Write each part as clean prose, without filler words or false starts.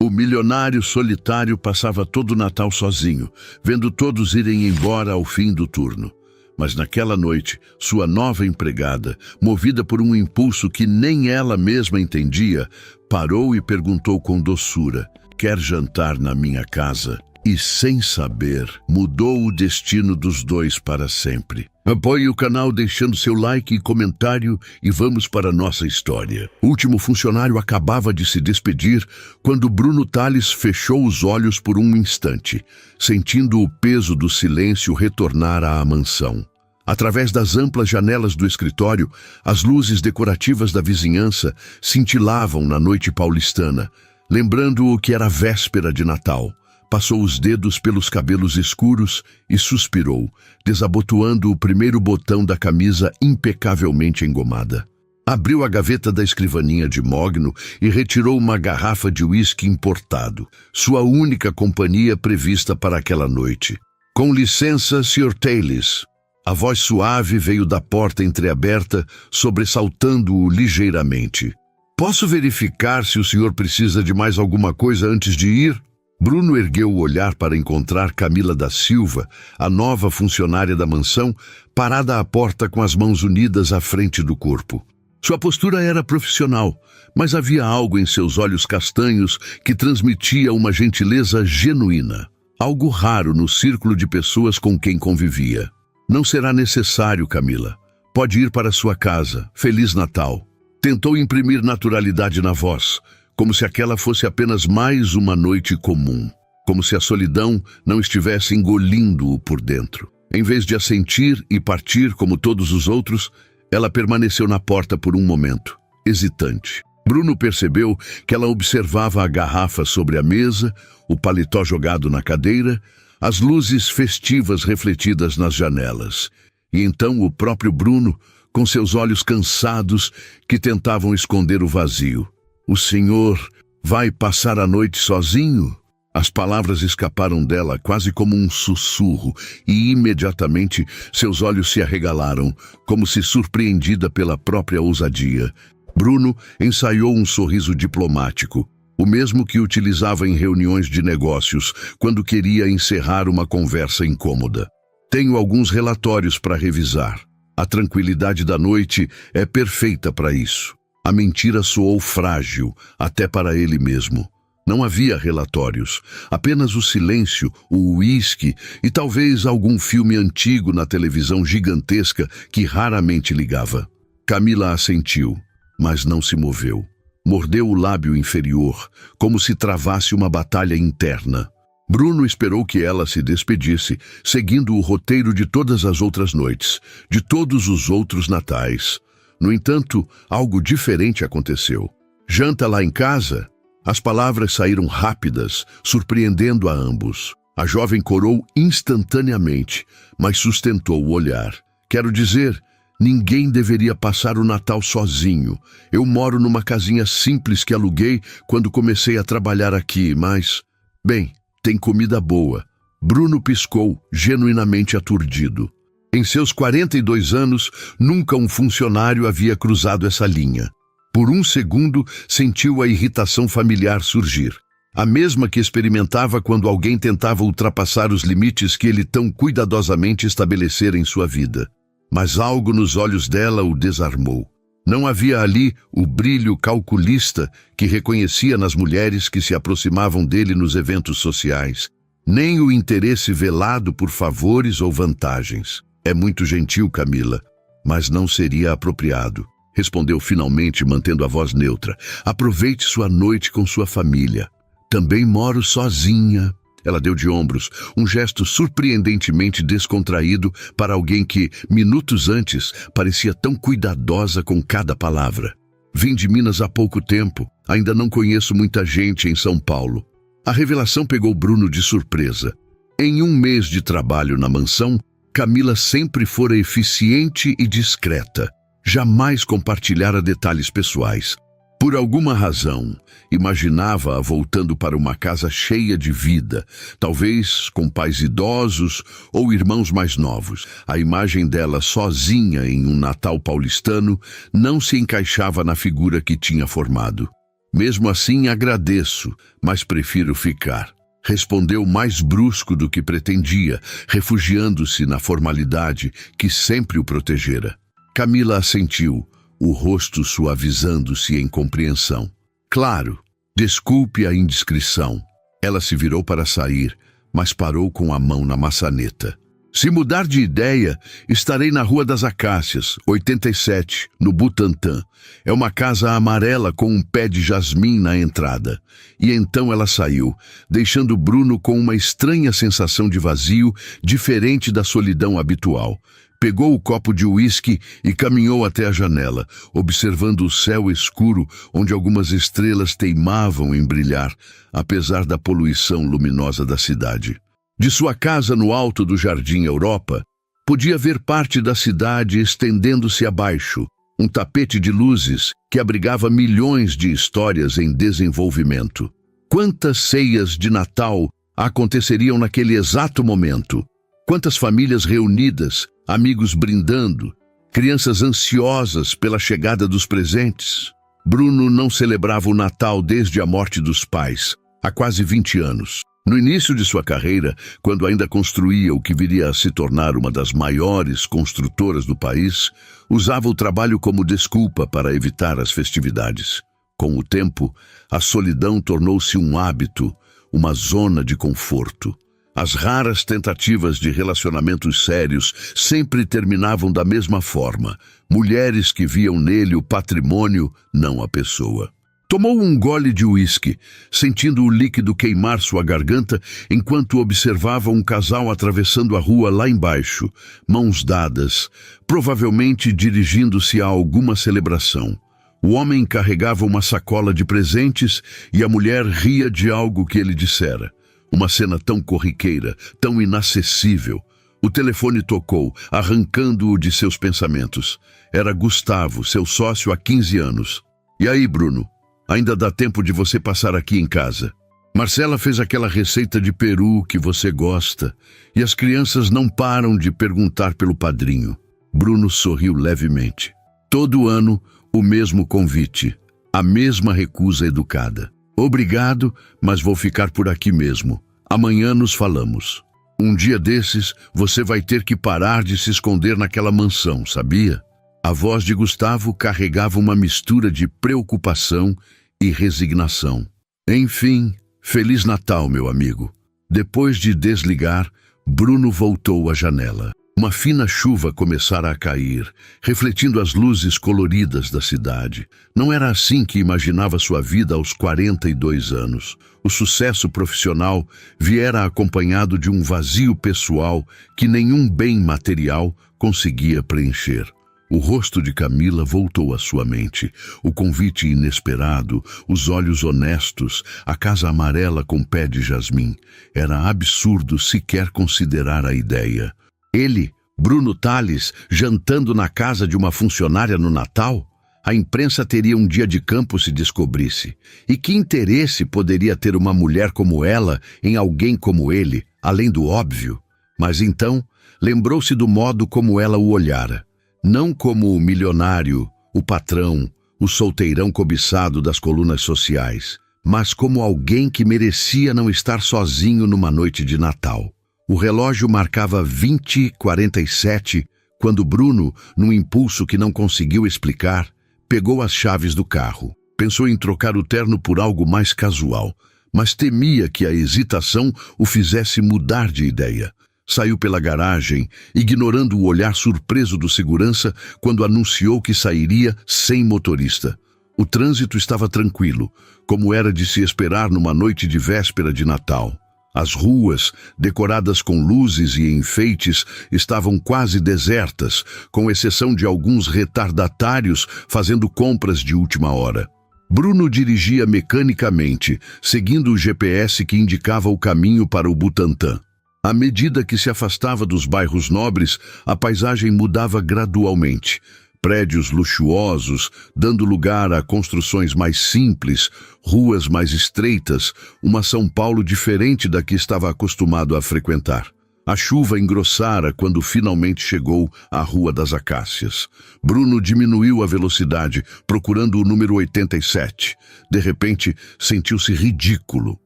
O milionário solitário passava todo o Natal sozinho, vendo todos irem embora ao fim do turno. Mas naquela noite, sua nova empregada, movida por um impulso que nem ela mesma entendia, parou e perguntou com doçura: "Quer jantar na minha casa?" E, sem saber, mudou o destino dos dois para sempre. Apoie o canal deixando seu like e comentário e vamos para a nossa história. O último funcionário acabava de se despedir quando Bruno Tales fechou os olhos por um instante, sentindo o peso do silêncio retornar à mansão. Através das amplas janelas do escritório, as luzes decorativas da vizinhança cintilavam na noite paulistana, lembrando-o que era véspera de Natal. Passou os dedos pelos cabelos escuros e suspirou, desabotoando o primeiro botão da camisa impecavelmente engomada. Abriu a gaveta da escrivaninha de mogno e retirou uma garrafa de uísque importado, sua única companhia prevista para aquela noite. "Com licença, Sr. Tales." A voz suave veio da porta entreaberta, sobressaltando-o ligeiramente. "Posso verificar se o senhor precisa de mais alguma coisa antes de ir?" Bruno ergueu o olhar para encontrar Camila da Silva, a nova funcionária da mansão, parada à porta com as mãos unidas à frente do corpo. Sua postura era profissional, mas havia algo em seus olhos castanhos que transmitia uma gentileza genuína, algo raro no círculo de pessoas com quem convivia. "Não será necessário, Camila. Pode ir para sua casa. Feliz Natal." Tentou imprimir naturalidade na voz, como se aquela fosse apenas mais uma noite comum, como se a solidão não estivesse engolindo-o por dentro. Em vez de assentir e partir como todos os outros, ela permaneceu na porta por um momento, hesitante. Bruno percebeu que ela observava a garrafa sobre a mesa, o paletó jogado na cadeira, as luzes festivas refletidas nas janelas. E então o próprio Bruno, com seus olhos cansados que tentavam esconder o vazio. "O senhor vai passar a noite sozinho?" As palavras escaparam dela quase como um sussurro e imediatamente seus olhos se arregalaram, como se surpreendida pela própria ousadia. Bruno ensaiou um sorriso diplomático, o mesmo que utilizava em reuniões de negócios quando queria encerrar uma conversa incômoda. "Tenho alguns relatórios para revisar. A tranquilidade da noite é perfeita para isso." A mentira soou frágil, até para ele mesmo. Não havia relatórios, apenas o silêncio, o uísque e talvez algum filme antigo na televisão gigantesca que raramente ligava. Camila assentiu, mas não se moveu. Mordeu o lábio inferior, como se travasse uma batalha interna. Bruno esperou que ela se despedisse, seguindo o roteiro de todas as outras noites, de todos os outros natais. No entanto, algo diferente aconteceu. "Janta lá em casa?" As palavras saíram rápidas, surpreendendo a ambos. A jovem corou instantaneamente, mas sustentou o olhar. "Quero dizer, ninguém deveria passar o Natal sozinho. Eu moro numa casinha simples que aluguei quando comecei a trabalhar aqui, mas... Bem, tem comida boa." Bruno piscou, genuinamente aturdido. Em seus 42 anos, nunca um funcionário havia cruzado essa linha. Por um segundo, sentiu a irritação familiar surgir. A mesma que experimentava quando alguém tentava ultrapassar os limites que ele tão cuidadosamente estabelecera em sua vida. Mas algo nos olhos dela o desarmou. Não havia ali o brilho calculista que reconhecia nas mulheres que se aproximavam dele nos eventos sociais, nem o interesse velado por favores ou vantagens. "É muito gentil, Camila, mas não seria apropriado", respondeu finalmente, mantendo a voz neutra. "Aproveite sua noite com sua família." "Também moro sozinha." Ela deu de ombros, um gesto surpreendentemente descontraído para alguém que, minutos antes, parecia tão cuidadosa com cada palavra. "Vim de Minas há pouco tempo. Ainda não conheço muita gente em São Paulo." A revelação pegou Bruno de surpresa. Em um mês de trabalho na mansão, Camila sempre fora eficiente e discreta. Jamais compartilhara detalhes pessoais. Por alguma razão, imaginava-a voltando para uma casa cheia de vida, talvez com pais idosos ou irmãos mais novos. A imagem dela sozinha em um Natal paulistano não se encaixava na figura que tinha formado. Mesmo assim, agradeço, mas prefiro ficar. Respondeu mais brusco do que pretendia, refugiando-se na formalidade que sempre o protegera. Camila assentiu, o rosto suavizando-se em compreensão. Claro, desculpe a indiscrição. Ela se virou para sair, mas parou com a mão na maçaneta. Se mudar de ideia, estarei na Rua das Acácias, 87, no Butantã. É uma casa amarela com um pé de jasmim na entrada. E então ela saiu, deixando Bruno com uma estranha sensação de vazio, diferente da solidão habitual. Pegou o copo de uísque e caminhou até a janela, observando o céu escuro onde algumas estrelas teimavam em brilhar, apesar da poluição luminosa da cidade. De sua casa no alto do Jardim Europa, podia ver parte da cidade estendendo-se abaixo, um tapete de luzes que abrigava milhões de histórias em desenvolvimento. Quantas ceias de Natal aconteceriam naquele exato momento? Quantas famílias reunidas, amigos brindando, crianças ansiosas pela chegada dos presentes? Bruno não celebrava o Natal desde a morte dos pais, há quase 20 anos. No início de sua carreira, quando ainda construía o que viria a se tornar uma das maiores construtoras do país, usava o trabalho como desculpa para evitar as festividades. Com o tempo, a solidão tornou-se um hábito, uma zona de conforto. As raras tentativas de relacionamentos sérios sempre terminavam da mesma forma. Mulheres que viam nele o patrimônio, não a pessoa. Tomou um gole de uísque, sentindo o líquido queimar sua garganta enquanto observava um casal atravessando a rua lá embaixo, mãos dadas, provavelmente dirigindo-se a alguma celebração. O homem carregava uma sacola de presentes e a mulher ria de algo que ele dissera. Uma cena tão corriqueira, tão inacessível. O telefone tocou, arrancando-o de seus pensamentos. Era Gustavo, seu sócio há 15 anos. E aí, Bruno? Ainda dá tempo de você passar aqui em casa. Marcela fez aquela receita de peru que você gosta, e as crianças não param de perguntar pelo padrinho. Bruno sorriu levemente. Todo ano, o mesmo convite, a mesma recusa educada. Obrigado, mas vou ficar por aqui mesmo. Amanhã nos falamos. Um dia desses, você vai ter que parar de se esconder naquela mansão, sabia? A voz de Gustavo carregava uma mistura de preocupação e resignação. Enfim, Feliz Natal, meu amigo. Depois de desligar, Bruno voltou à janela. Uma fina chuva começara a cair, refletindo as luzes coloridas da cidade. Não era assim que imaginava sua vida aos 42 anos. O sucesso profissional viera acompanhado de um vazio pessoal que nenhum bem material conseguia preencher. O rosto de Camila voltou à sua mente. O convite inesperado, os olhos honestos, a casa amarela com pé de jasmim. Era absurdo sequer considerar a ideia. Ele, Bruno Tales, jantando na casa de uma funcionária no Natal? A imprensa teria um dia de campo se descobrisse. E que interesse poderia ter uma mulher como ela em alguém como ele, além do óbvio? Mas então, lembrou-se do modo como ela o olhara. Não como o milionário, o patrão, o solteirão cobiçado das colunas sociais, mas como alguém que merecia não estar sozinho numa noite de Natal. O relógio marcava 20h47 quando Bruno, num impulso que não conseguiu explicar, pegou as chaves do carro. Pensou em trocar o terno por algo mais casual, mas temia que a hesitação o fizesse mudar de ideia. Saiu pela garagem, ignorando o olhar surpreso do segurança quando anunciou que sairia sem motorista. O trânsito estava tranquilo, como era de se esperar numa noite de véspera de Natal. As ruas, decoradas com luzes e enfeites, estavam quase desertas, com exceção de alguns retardatários fazendo compras de última hora. Bruno dirigia mecanicamente, seguindo o GPS que indicava o caminho para o Butantã. À medida que se afastava dos bairros nobres, a paisagem mudava gradualmente. Prédios luxuosos, dando lugar a construções mais simples, ruas mais estreitas, uma São Paulo diferente da que estava acostumado a frequentar. A chuva engrossara quando finalmente chegou à Rua das Acácias. Bruno diminuiu a velocidade, procurando o número 87. De repente, sentiu-se ridículo.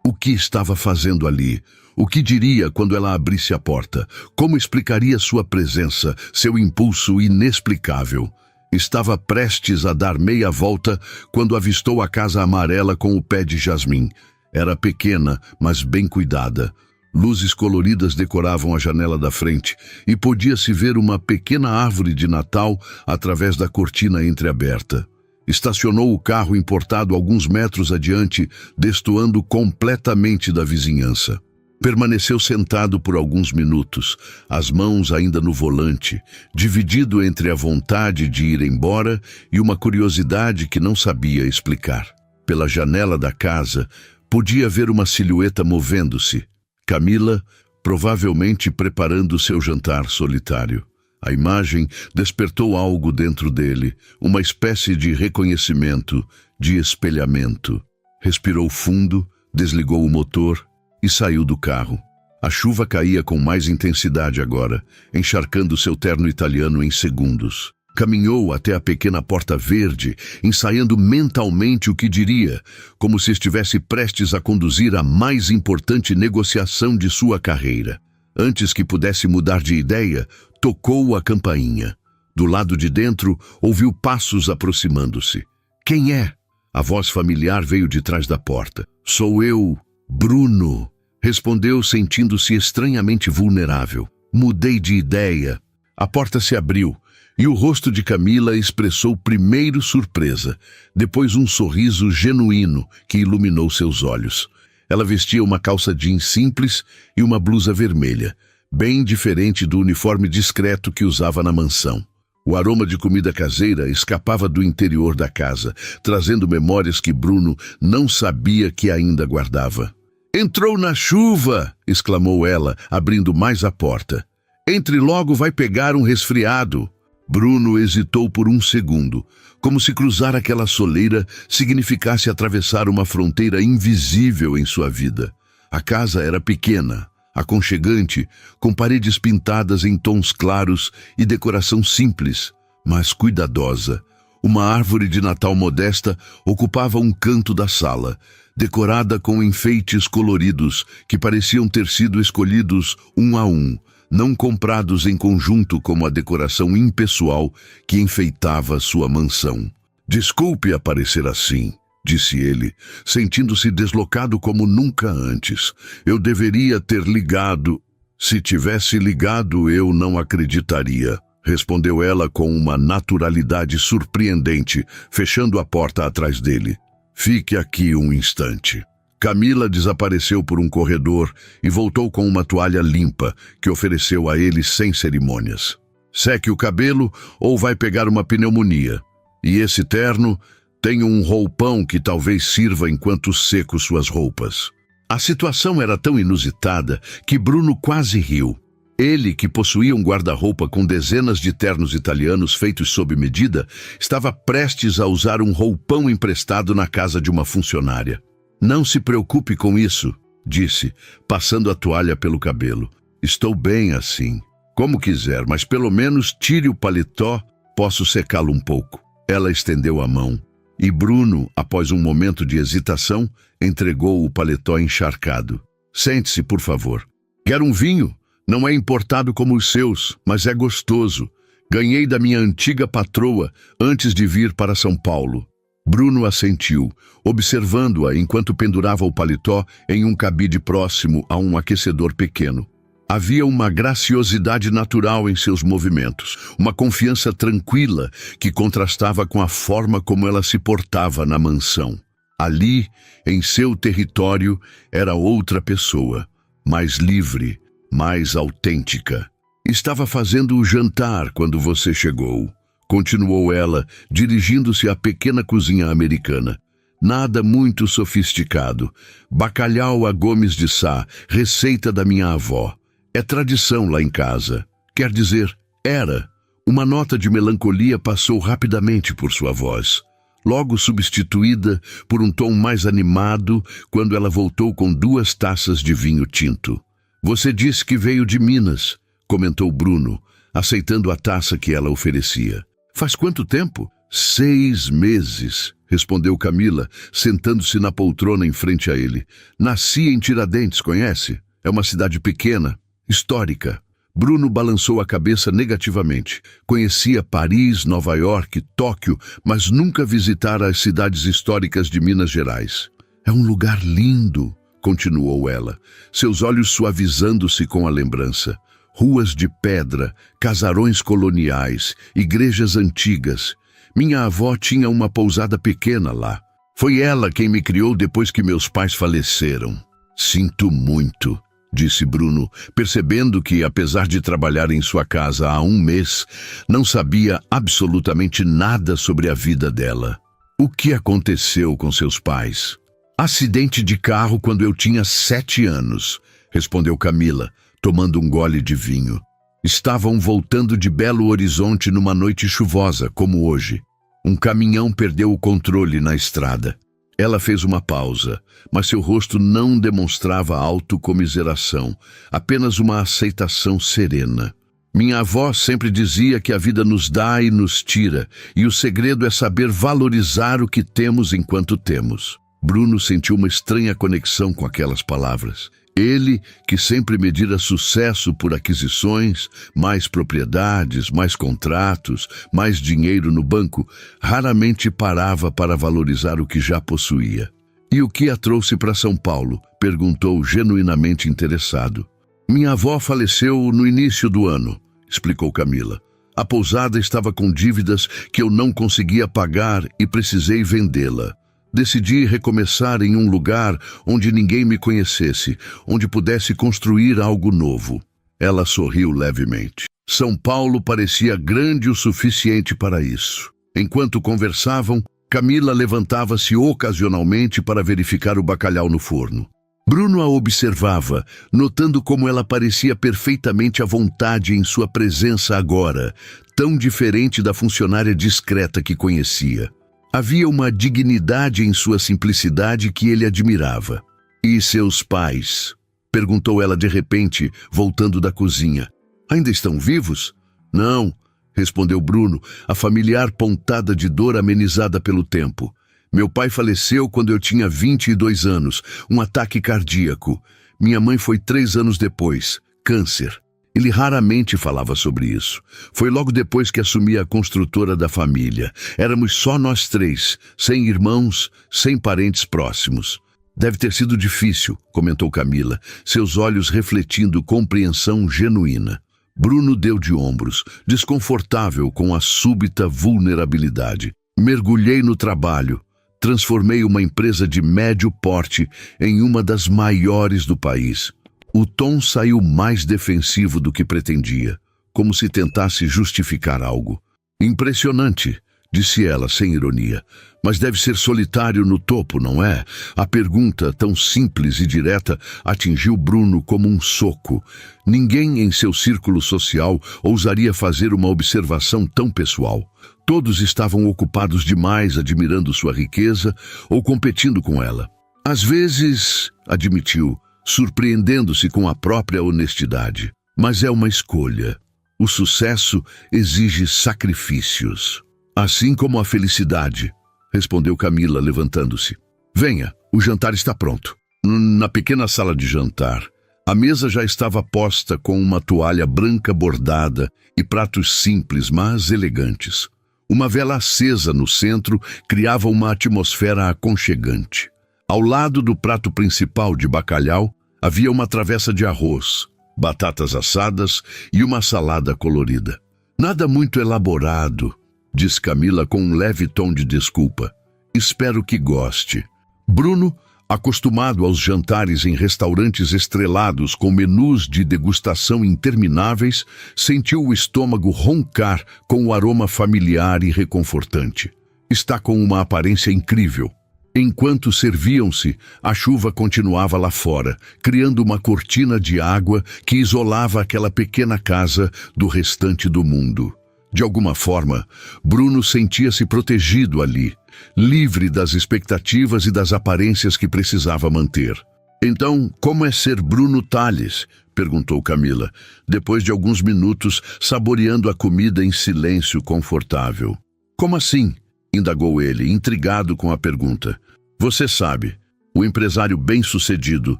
O que estava fazendo ali? O que diria quando ela abrisse a porta? Como explicaria sua presença, seu impulso inexplicável? Estava prestes a dar meia volta quando avistou a casa amarela com o pé de jasmim. Era pequena, mas bem cuidada. Luzes coloridas decoravam a janela da frente e podia-se ver uma pequena árvore de Natal através da cortina entreaberta. Estacionou o carro importado alguns metros adiante, destoando completamente da vizinhança. Permaneceu sentado por alguns minutos, as mãos ainda no volante, dividido entre a vontade de ir embora e uma curiosidade que não sabia explicar. Pela janela da casa, podia ver uma silhueta movendo-se. Camila, provavelmente preparando seu jantar solitário. A imagem despertou algo dentro dele, uma espécie de reconhecimento, de espelhamento. Respirou fundo, desligou o motor e saiu do carro. A chuva caía com mais intensidade agora, encharcando seu terno italiano em segundos. Caminhou até a pequena porta verde, ensaiando mentalmente o que diria, como se estivesse prestes a conduzir a mais importante negociação de sua carreira. Antes que pudesse mudar de ideia, tocou a campainha. Do lado de dentro, ouviu passos aproximando-se. "Quem é?" A voz familiar veio de trás da porta. "Sou eu, Bruno", respondeu, sentindo-se estranhamente vulnerável. "Mudei de ideia." A porta se abriu e o rosto de Camila expressou primeiro surpresa, depois um sorriso genuíno que iluminou seus olhos. Ela vestia uma calça jeans simples e uma blusa vermelha, bem diferente do uniforme discreto que usava na mansão. O aroma de comida caseira escapava do interior da casa, trazendo memórias que Bruno não sabia que ainda guardava. "Entrou na chuva!" exclamou ela, abrindo mais a porta. "Entre logo, vai pegar um resfriado." Bruno hesitou por um segundo, como se cruzar aquela soleira significasse atravessar uma fronteira invisível em sua vida. A casa era pequena, aconchegante, com paredes pintadas em tons claros e decoração simples, mas cuidadosa. Uma árvore de Natal modesta ocupava um canto da sala, decorada com enfeites coloridos que pareciam ter sido escolhidos um a um, não comprados em conjunto como a decoração impessoal que enfeitava sua mansão. "Desculpe aparecer assim", disse ele, sentindo-se deslocado como nunca antes. "Eu deveria ter ligado." "Se tivesse ligado, eu não acreditaria", respondeu ela com uma naturalidade surpreendente, fechando a porta atrás dele. "Fique aqui um instante." Camila desapareceu por um corredor e voltou com uma toalha limpa, que ofereceu a ele sem cerimônias. "Seque o cabelo ou vai pegar uma pneumonia. E esse terno tem um roupão que talvez sirva enquanto seco suas roupas." A situação era tão inusitada que Bruno quase riu. Ele, que possuía um guarda-roupa com dezenas de ternos italianos feitos sob medida, estava prestes a usar um roupão emprestado na casa de uma funcionária. "Não se preocupe com isso", disse, passando a toalha pelo cabelo. "Estou bem assim." "Como quiser, mas pelo menos tire o paletó, posso secá-lo um pouco." Ela estendeu a mão, e Bruno, após um momento de hesitação, entregou o paletó encharcado. "Sente-se, por favor." "Quer um vinho? Não é importado como os seus, mas é gostoso. Ganhei da minha antiga patroa antes de vir para São Paulo." Bruno assentiu, observando-a enquanto pendurava o paletó em um cabide próximo a um aquecedor pequeno. Havia uma graciosidade natural em seus movimentos, uma confiança tranquila que contrastava com a forma como ela se portava na mansão. Ali, em seu território, era outra pessoa, mais livre, mais autêntica. "Estava fazendo o jantar quando você chegou", continuou ela, dirigindo-se à pequena cozinha americana. "Nada muito sofisticado. Bacalhau à Gomes de Sá, receita da minha avó. É tradição lá em casa. Quer dizer, era." Uma nota de melancolia passou rapidamente por sua voz, logo substituída por um tom mais animado quando ela voltou com 2 taças de vinho tinto. Você disse que veio de Minas, comentou Bruno, aceitando a taça que ela oferecia. Faz quanto tempo? 6 meses, respondeu Camila, sentando-se na poltrona em frente a ele. Nasci em Tiradentes, conhece? É uma cidade pequena, histórica. Bruno balançou a cabeça negativamente. Conhecia Paris, Nova York, Tóquio, mas nunca visitara as cidades históricas de Minas Gerais. É um lugar lindo, continuou ela, seus olhos suavizando-se com a lembrança. Ruas de pedra, casarões coloniais, igrejas antigas. Minha avó tinha uma pousada pequena lá. Foi ela quem me criou depois que meus pais faleceram. Sinto muito, disse Bruno, percebendo que, apesar de trabalhar em sua casa há 1 mês, não sabia absolutamente nada sobre a vida dela. O que aconteceu com seus pais? Acidente de carro quando eu tinha 7 anos, respondeu Camila, tomando um gole de vinho. Estavam voltando de Belo Horizonte numa noite chuvosa, como hoje. Um caminhão perdeu o controle na estrada. Ela fez uma pausa, mas seu rosto não demonstrava autocomiseração, apenas uma aceitação serena. Minha avó sempre dizia que a vida nos dá e nos tira, e o segredo é saber valorizar o que temos enquanto temos. Bruno sentiu uma estranha conexão com aquelas palavras. Ele, que sempre medira sucesso por aquisições, mais propriedades, mais contratos, mais dinheiro no banco, raramente parava para valorizar o que já possuía. E o que a trouxe para São Paulo? Perguntou genuinamente interessado. Minha avó faleceu no início do ano, explicou Camila. A pousada estava com dívidas que eu não conseguia pagar e precisei vendê-la. Decidi recomeçar em um lugar onde ninguém me conhecesse, onde pudesse construir algo novo. Ela sorriu levemente. São Paulo parecia grande o suficiente para isso. Enquanto conversavam, Camila levantava-se ocasionalmente para verificar o bacalhau no forno. Bruno a observava, notando como ela parecia perfeitamente à vontade em sua presença agora, tão diferente da funcionária discreta que conhecia. Havia uma dignidade em sua simplicidade que ele admirava. E seus pais? Perguntou ela de repente, voltando da cozinha. Ainda estão vivos? Não, respondeu Bruno, a familiar pontada de dor amenizada pelo tempo. Meu pai faleceu quando eu tinha 22 anos, um ataque cardíaco. Minha mãe foi 3 anos depois, câncer. Ele raramente falava sobre isso. Foi logo depois que assumi a construtora da família. Éramos só nós 3, sem irmãos, sem parentes próximos. Deve ter sido difícil, comentou Camila, seus olhos refletindo compreensão genuína. Bruno deu de ombros, desconfortável com a súbita vulnerabilidade. Mergulhei no trabalho. Transformei uma empresa de médio porte em uma das maiores do país. O tom saiu mais defensivo do que pretendia, como se tentasse justificar algo. Impressionante, disse ela sem ironia, mas deve ser solitário no topo, não é? A pergunta, tão simples e direta, atingiu Bruno como um soco. Ninguém em seu círculo social ousaria fazer uma observação tão pessoal. Todos estavam ocupados demais admirando sua riqueza ou competindo com ela. Às vezes, admitiu, surpreendendo-se com a própria honestidade. Mas é uma escolha. O sucesso exige sacrifícios. Assim como a felicidade, respondeu Camila, levantando-se. Venha, o jantar está pronto. Na pequena sala de jantar, a mesa já estava posta com uma toalha branca bordada e pratos simples, mas elegantes. Uma vela acesa no centro criava uma atmosfera aconchegante. Ao lado do prato principal de bacalhau, havia uma travessa de arroz, batatas assadas e uma salada colorida. Nada muito elaborado, disse Camila com um leve tom de desculpa. Espero que goste. Bruno, acostumado aos jantares em restaurantes estrelados com menus de degustação intermináveis, sentiu o estômago roncar com o aroma familiar e reconfortante. Está com uma aparência incrível. Enquanto serviam-se, a chuva continuava lá fora, criando uma cortina de água que isolava aquela pequena casa do restante do mundo. De alguma forma, Bruno sentia-se protegido ali, livre das expectativas e das aparências que precisava manter. Então, como é ser Bruno Tales? perguntou Camila, depois de alguns minutos saboreando a comida em silêncio confortável. Como assim? Indagou ele, intrigado com a pergunta. Você sabe, o empresário bem-sucedido,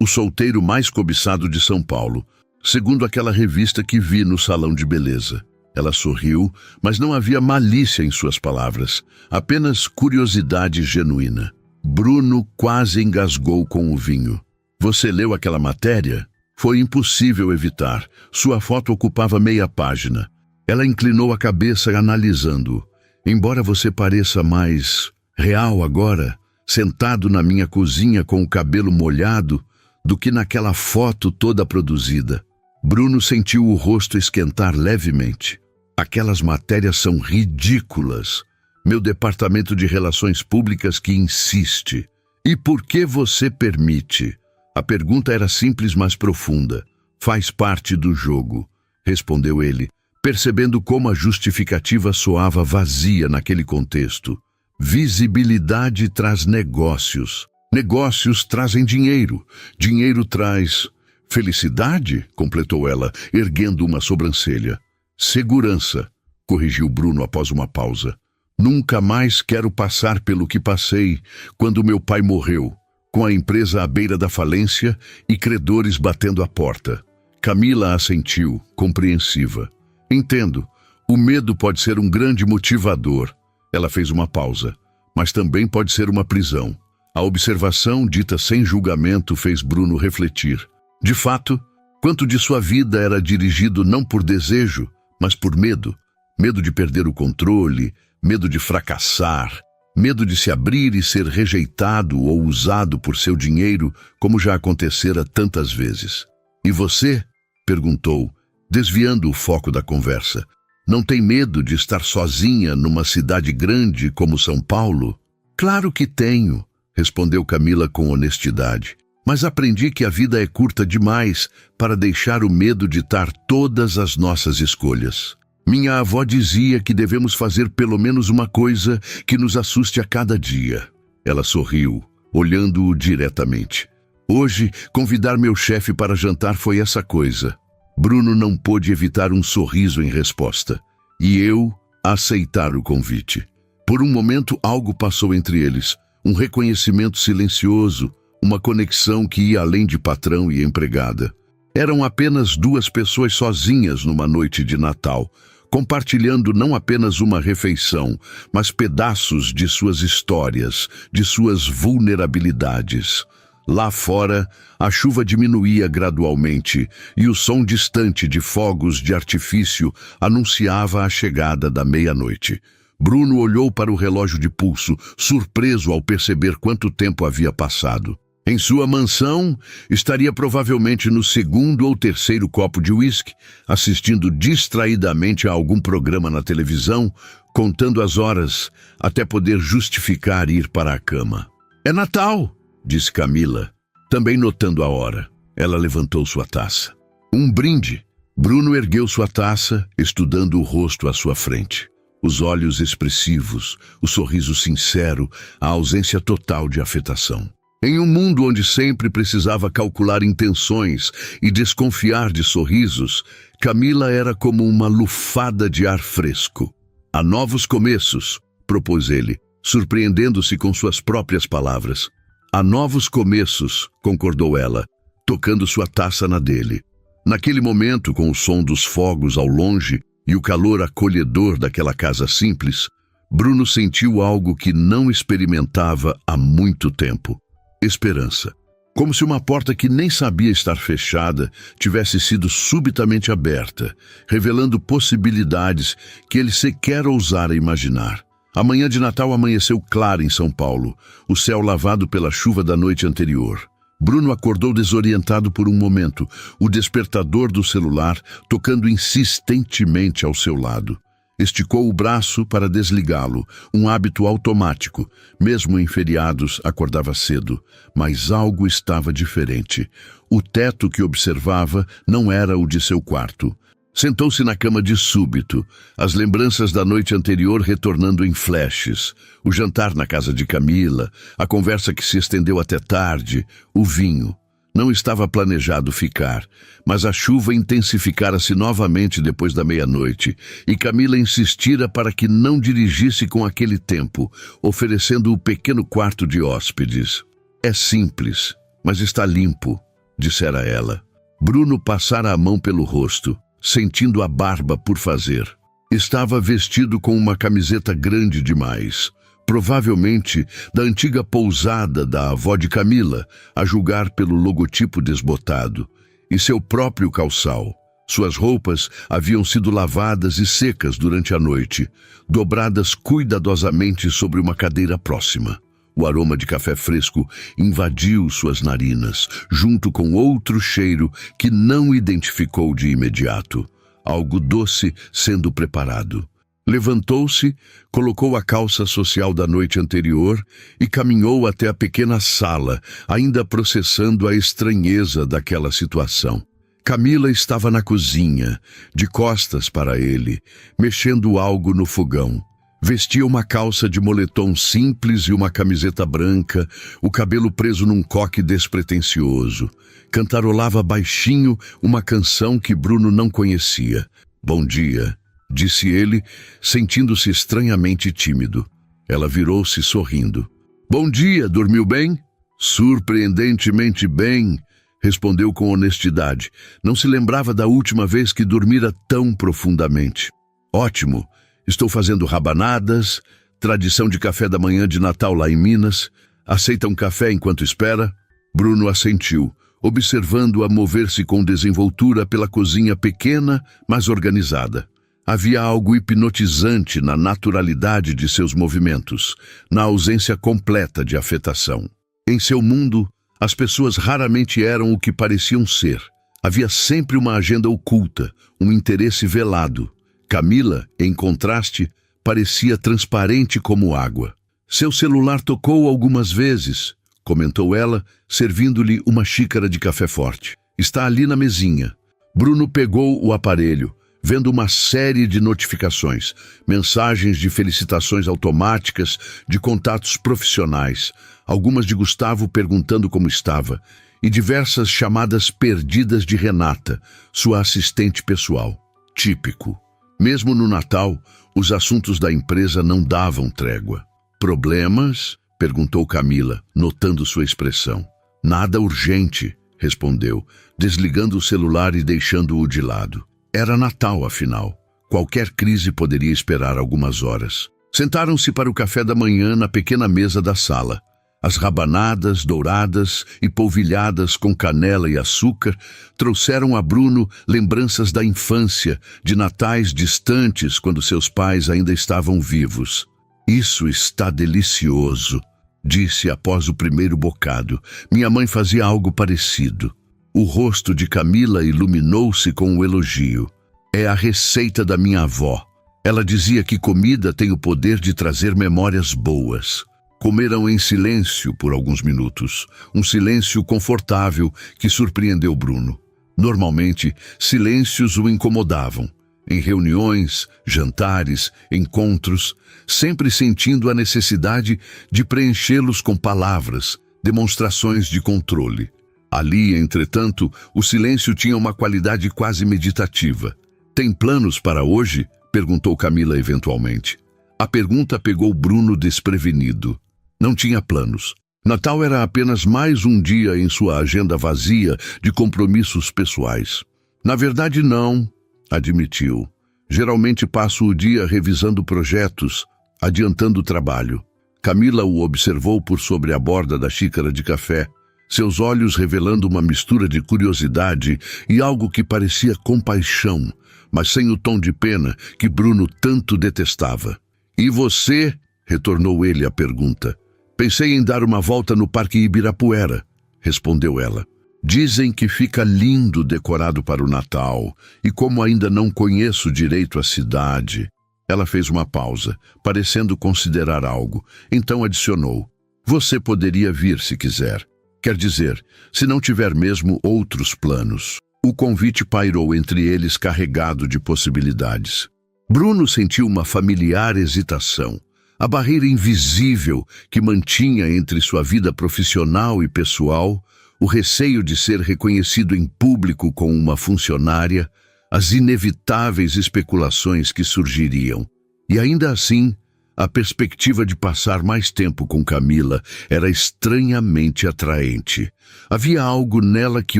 o solteiro mais cobiçado de São Paulo, segundo aquela revista que vi no salão de beleza. Ela sorriu, mas não havia malícia em suas palavras, apenas curiosidade genuína. Bruno quase engasgou com o vinho. Você leu aquela matéria? Foi impossível evitar. Sua foto ocupava meia página. Ela inclinou a cabeça analisando-o. Embora você pareça mais real agora, sentado na minha cozinha com o cabelo molhado, do que naquela foto toda produzida. Bruno sentiu o rosto esquentar levemente. Aquelas matérias são ridículas. Meu departamento de relações públicas que insiste. E por que você permite? A pergunta era simples, mas profunda. Faz parte do jogo, respondeu ele, percebendo como a justificativa soava vazia naquele contexto. Visibilidade traz negócios. Negócios trazem dinheiro. Dinheiro traz felicidade, completou ela, erguendo uma sobrancelha. Segurança, corrigiu Bruno após uma pausa. Nunca mais quero passar pelo que passei quando meu pai morreu, com a empresa à beira da falência e credores batendo a porta. Camila assentiu, compreensiva. Entendo, o medo pode ser um grande motivador. Ela fez uma pausa, mas também pode ser uma prisão. A observação, dita sem julgamento, fez Bruno refletir. De fato, quanto de sua vida era dirigido não por desejo, mas por medo. Medo de perder o controle, medo de fracassar, medo de se abrir e ser rejeitado ou usado por seu dinheiro, como já acontecera tantas vezes. E você? Perguntou, desviando o foco da conversa. Não tem medo de estar sozinha numa cidade grande como São Paulo? Claro que tenho, respondeu Camila com honestidade. Mas aprendi que a vida é curta demais para deixar o medo ditar todas as nossas escolhas. Minha avó dizia que devemos fazer pelo menos uma coisa que nos assuste a cada dia. Ela sorriu, olhando-o diretamente. Hoje, convidar meu chefe para jantar foi essa coisa. Bruno não pôde evitar um sorriso em resposta. E eu aceitar o convite. Por um momento, algo passou entre eles. Um reconhecimento silencioso, uma conexão que ia além de patrão e empregada. Eram apenas duas pessoas sozinhas numa noite de Natal, compartilhando não apenas uma refeição, mas pedaços de suas histórias, de suas vulnerabilidades. Lá fora, a chuva diminuía gradualmente e o som distante de fogos de artifício anunciava a chegada da meia-noite. Bruno olhou para o relógio de pulso, surpreso ao perceber quanto tempo havia passado. Em sua mansão, estaria provavelmente no segundo ou terceiro copo de uísque, assistindo distraidamente a algum programa na televisão, contando as horas, até poder justificar ir para a cama. É Natal, disse Camila, também notando a hora. Ela levantou sua taça. Um brinde. Bruno ergueu sua taça, estudando o rosto à sua frente. Os olhos expressivos, o sorriso sincero, a ausência total de afetação. Em um mundo onde sempre precisava calcular intenções e desconfiar de sorrisos, Camila era como uma lufada de ar fresco. Há novos começos, propôs ele, surpreendendo-se com suas próprias palavras. Há novos começos, concordou ela, tocando sua taça na dele. Naquele momento, com o som dos fogos ao longe e o calor acolhedor daquela casa simples, Bruno sentiu algo que não experimentava há muito tempo. Esperança. Como se uma porta que nem sabia estar fechada tivesse sido subitamente aberta, revelando possibilidades que ele sequer ousara imaginar. A manhã de Natal amanheceu clara em São Paulo, o céu lavado pela chuva da noite anterior. Bruno acordou desorientado por um momento, o despertador do celular tocando insistentemente ao seu lado. Esticou o braço para desligá-lo, um hábito automático. Mesmo em feriados, acordava cedo, mas algo estava diferente. O teto que observava não era o de seu quarto. Sentou-se na cama de súbito, as lembranças da noite anterior retornando em flashes. O jantar na casa de Camila, a conversa que se estendeu até tarde, o vinho. Não estava planejado ficar, mas a chuva intensificara-se novamente depois da meia-noite, e Camila insistira para que não dirigisse com aquele tempo, oferecendo o pequeno quarto de hóspedes. É simples, mas está limpo, dissera ela. Bruno passara a mão pelo rosto, sentindo a barba por fazer. Estava vestido com uma camiseta grande demais, provavelmente da antiga pousada da avó de Camila, a julgar pelo logotipo desbotado, e seu próprio calçal. Suas roupas haviam sido lavadas e secas durante a noite, dobradas cuidadosamente sobre uma cadeira próxima. O aroma de café fresco invadiu suas narinas, junto com outro cheiro que não identificou de imediato. Algo doce sendo preparado. Levantou-se, colocou a calça social da noite anterior e caminhou até a pequena sala, ainda processando a estranheza daquela situação. Camila estava na cozinha, de costas para ele, mexendo algo no fogão. Vestia uma calça de moletom simples e uma camiseta branca, o cabelo preso num coque despretensioso. Cantarolava baixinho uma canção que Bruno não conhecia. Bom dia, disse ele, sentindo-se estranhamente tímido. Ela virou-se sorrindo. Bom dia, dormiu bem? Surpreendentemente bem, respondeu com honestidade. Não se lembrava da última vez que dormira tão profundamente. Ótimo, estou fazendo rabanadas, tradição de café da manhã de Natal lá em Minas. Aceita um café enquanto espera? Bruno assentiu, observando-a mover-se com desenvoltura pela cozinha pequena, mas organizada. Havia algo hipnotizante na naturalidade de seus movimentos, na ausência completa de afetação. Em seu mundo, as pessoas raramente eram o que pareciam ser. Havia sempre uma agenda oculta, um interesse velado. Camila, em contraste, parecia transparente como água. Seu celular tocou algumas vezes, comentou ela, servindo-lhe uma xícara de café forte. Está ali na mesinha. Bruno pegou o aparelho, vendo uma série de notificações, mensagens de felicitações automáticas, de contatos profissionais, algumas de Gustavo perguntando como estava, e diversas chamadas perdidas de Renata, sua assistente pessoal. Típico. Mesmo no Natal, os assuntos da empresa não davam trégua. Problemas? Perguntou Camila, notando sua expressão. Nada urgente, respondeu, desligando o celular e deixando-o de lado. Era Natal, afinal. Qualquer crise poderia esperar algumas horas. Sentaram-se para o café da manhã na pequena mesa da sala. As rabanadas, douradas e polvilhadas com canela e açúcar trouxeram a Bruno lembranças da infância, de natais distantes quando seus pais ainda estavam vivos. Isso está delicioso, disse após o primeiro bocado. Minha mãe fazia algo parecido. O rosto de Camila iluminou-se com o elogio. É a receita da minha avó. Ela dizia que comida tem o poder de trazer memórias boas. Comeram em silêncio por alguns minutos, um silêncio confortável que surpreendeu Bruno. Normalmente, silêncios o incomodavam. Em reuniões, jantares, encontros, sempre sentindo a necessidade de preenchê-los com palavras, demonstrações de controle. Ali, entretanto, o silêncio tinha uma qualidade quase meditativa. Tem planos para hoje? Perguntou Camila eventualmente. A pergunta pegou Bruno desprevenido. Não tinha planos. Natal era apenas mais um dia em sua agenda vazia de compromissos pessoais. Na verdade, não, admitiu. Geralmente passo o dia revisando projetos, adiantando o trabalho. Camila o observou por sobre a borda da xícara de café, seus olhos revelando uma mistura de curiosidade e algo que parecia compaixão, mas sem o tom de pena que Bruno tanto detestava. E você? Retornou ele à pergunta. Pensei em dar uma volta no Parque Ibirapuera, respondeu ela. Dizem que fica lindo decorado para o Natal, e como ainda não conheço direito a cidade... Ela fez uma pausa, parecendo considerar algo, então adicionou. Você poderia vir se quiser. Quer dizer, se não tiver mesmo outros planos. O convite pairou entre eles carregado de possibilidades. Bruno sentiu uma familiar hesitação. A barreira invisível que mantinha entre sua vida profissional e pessoal o receio de ser reconhecido em público como uma funcionária, as inevitáveis especulações que surgiriam. E ainda assim, a perspectiva de passar mais tempo com Camila era estranhamente atraente. Havia algo nela que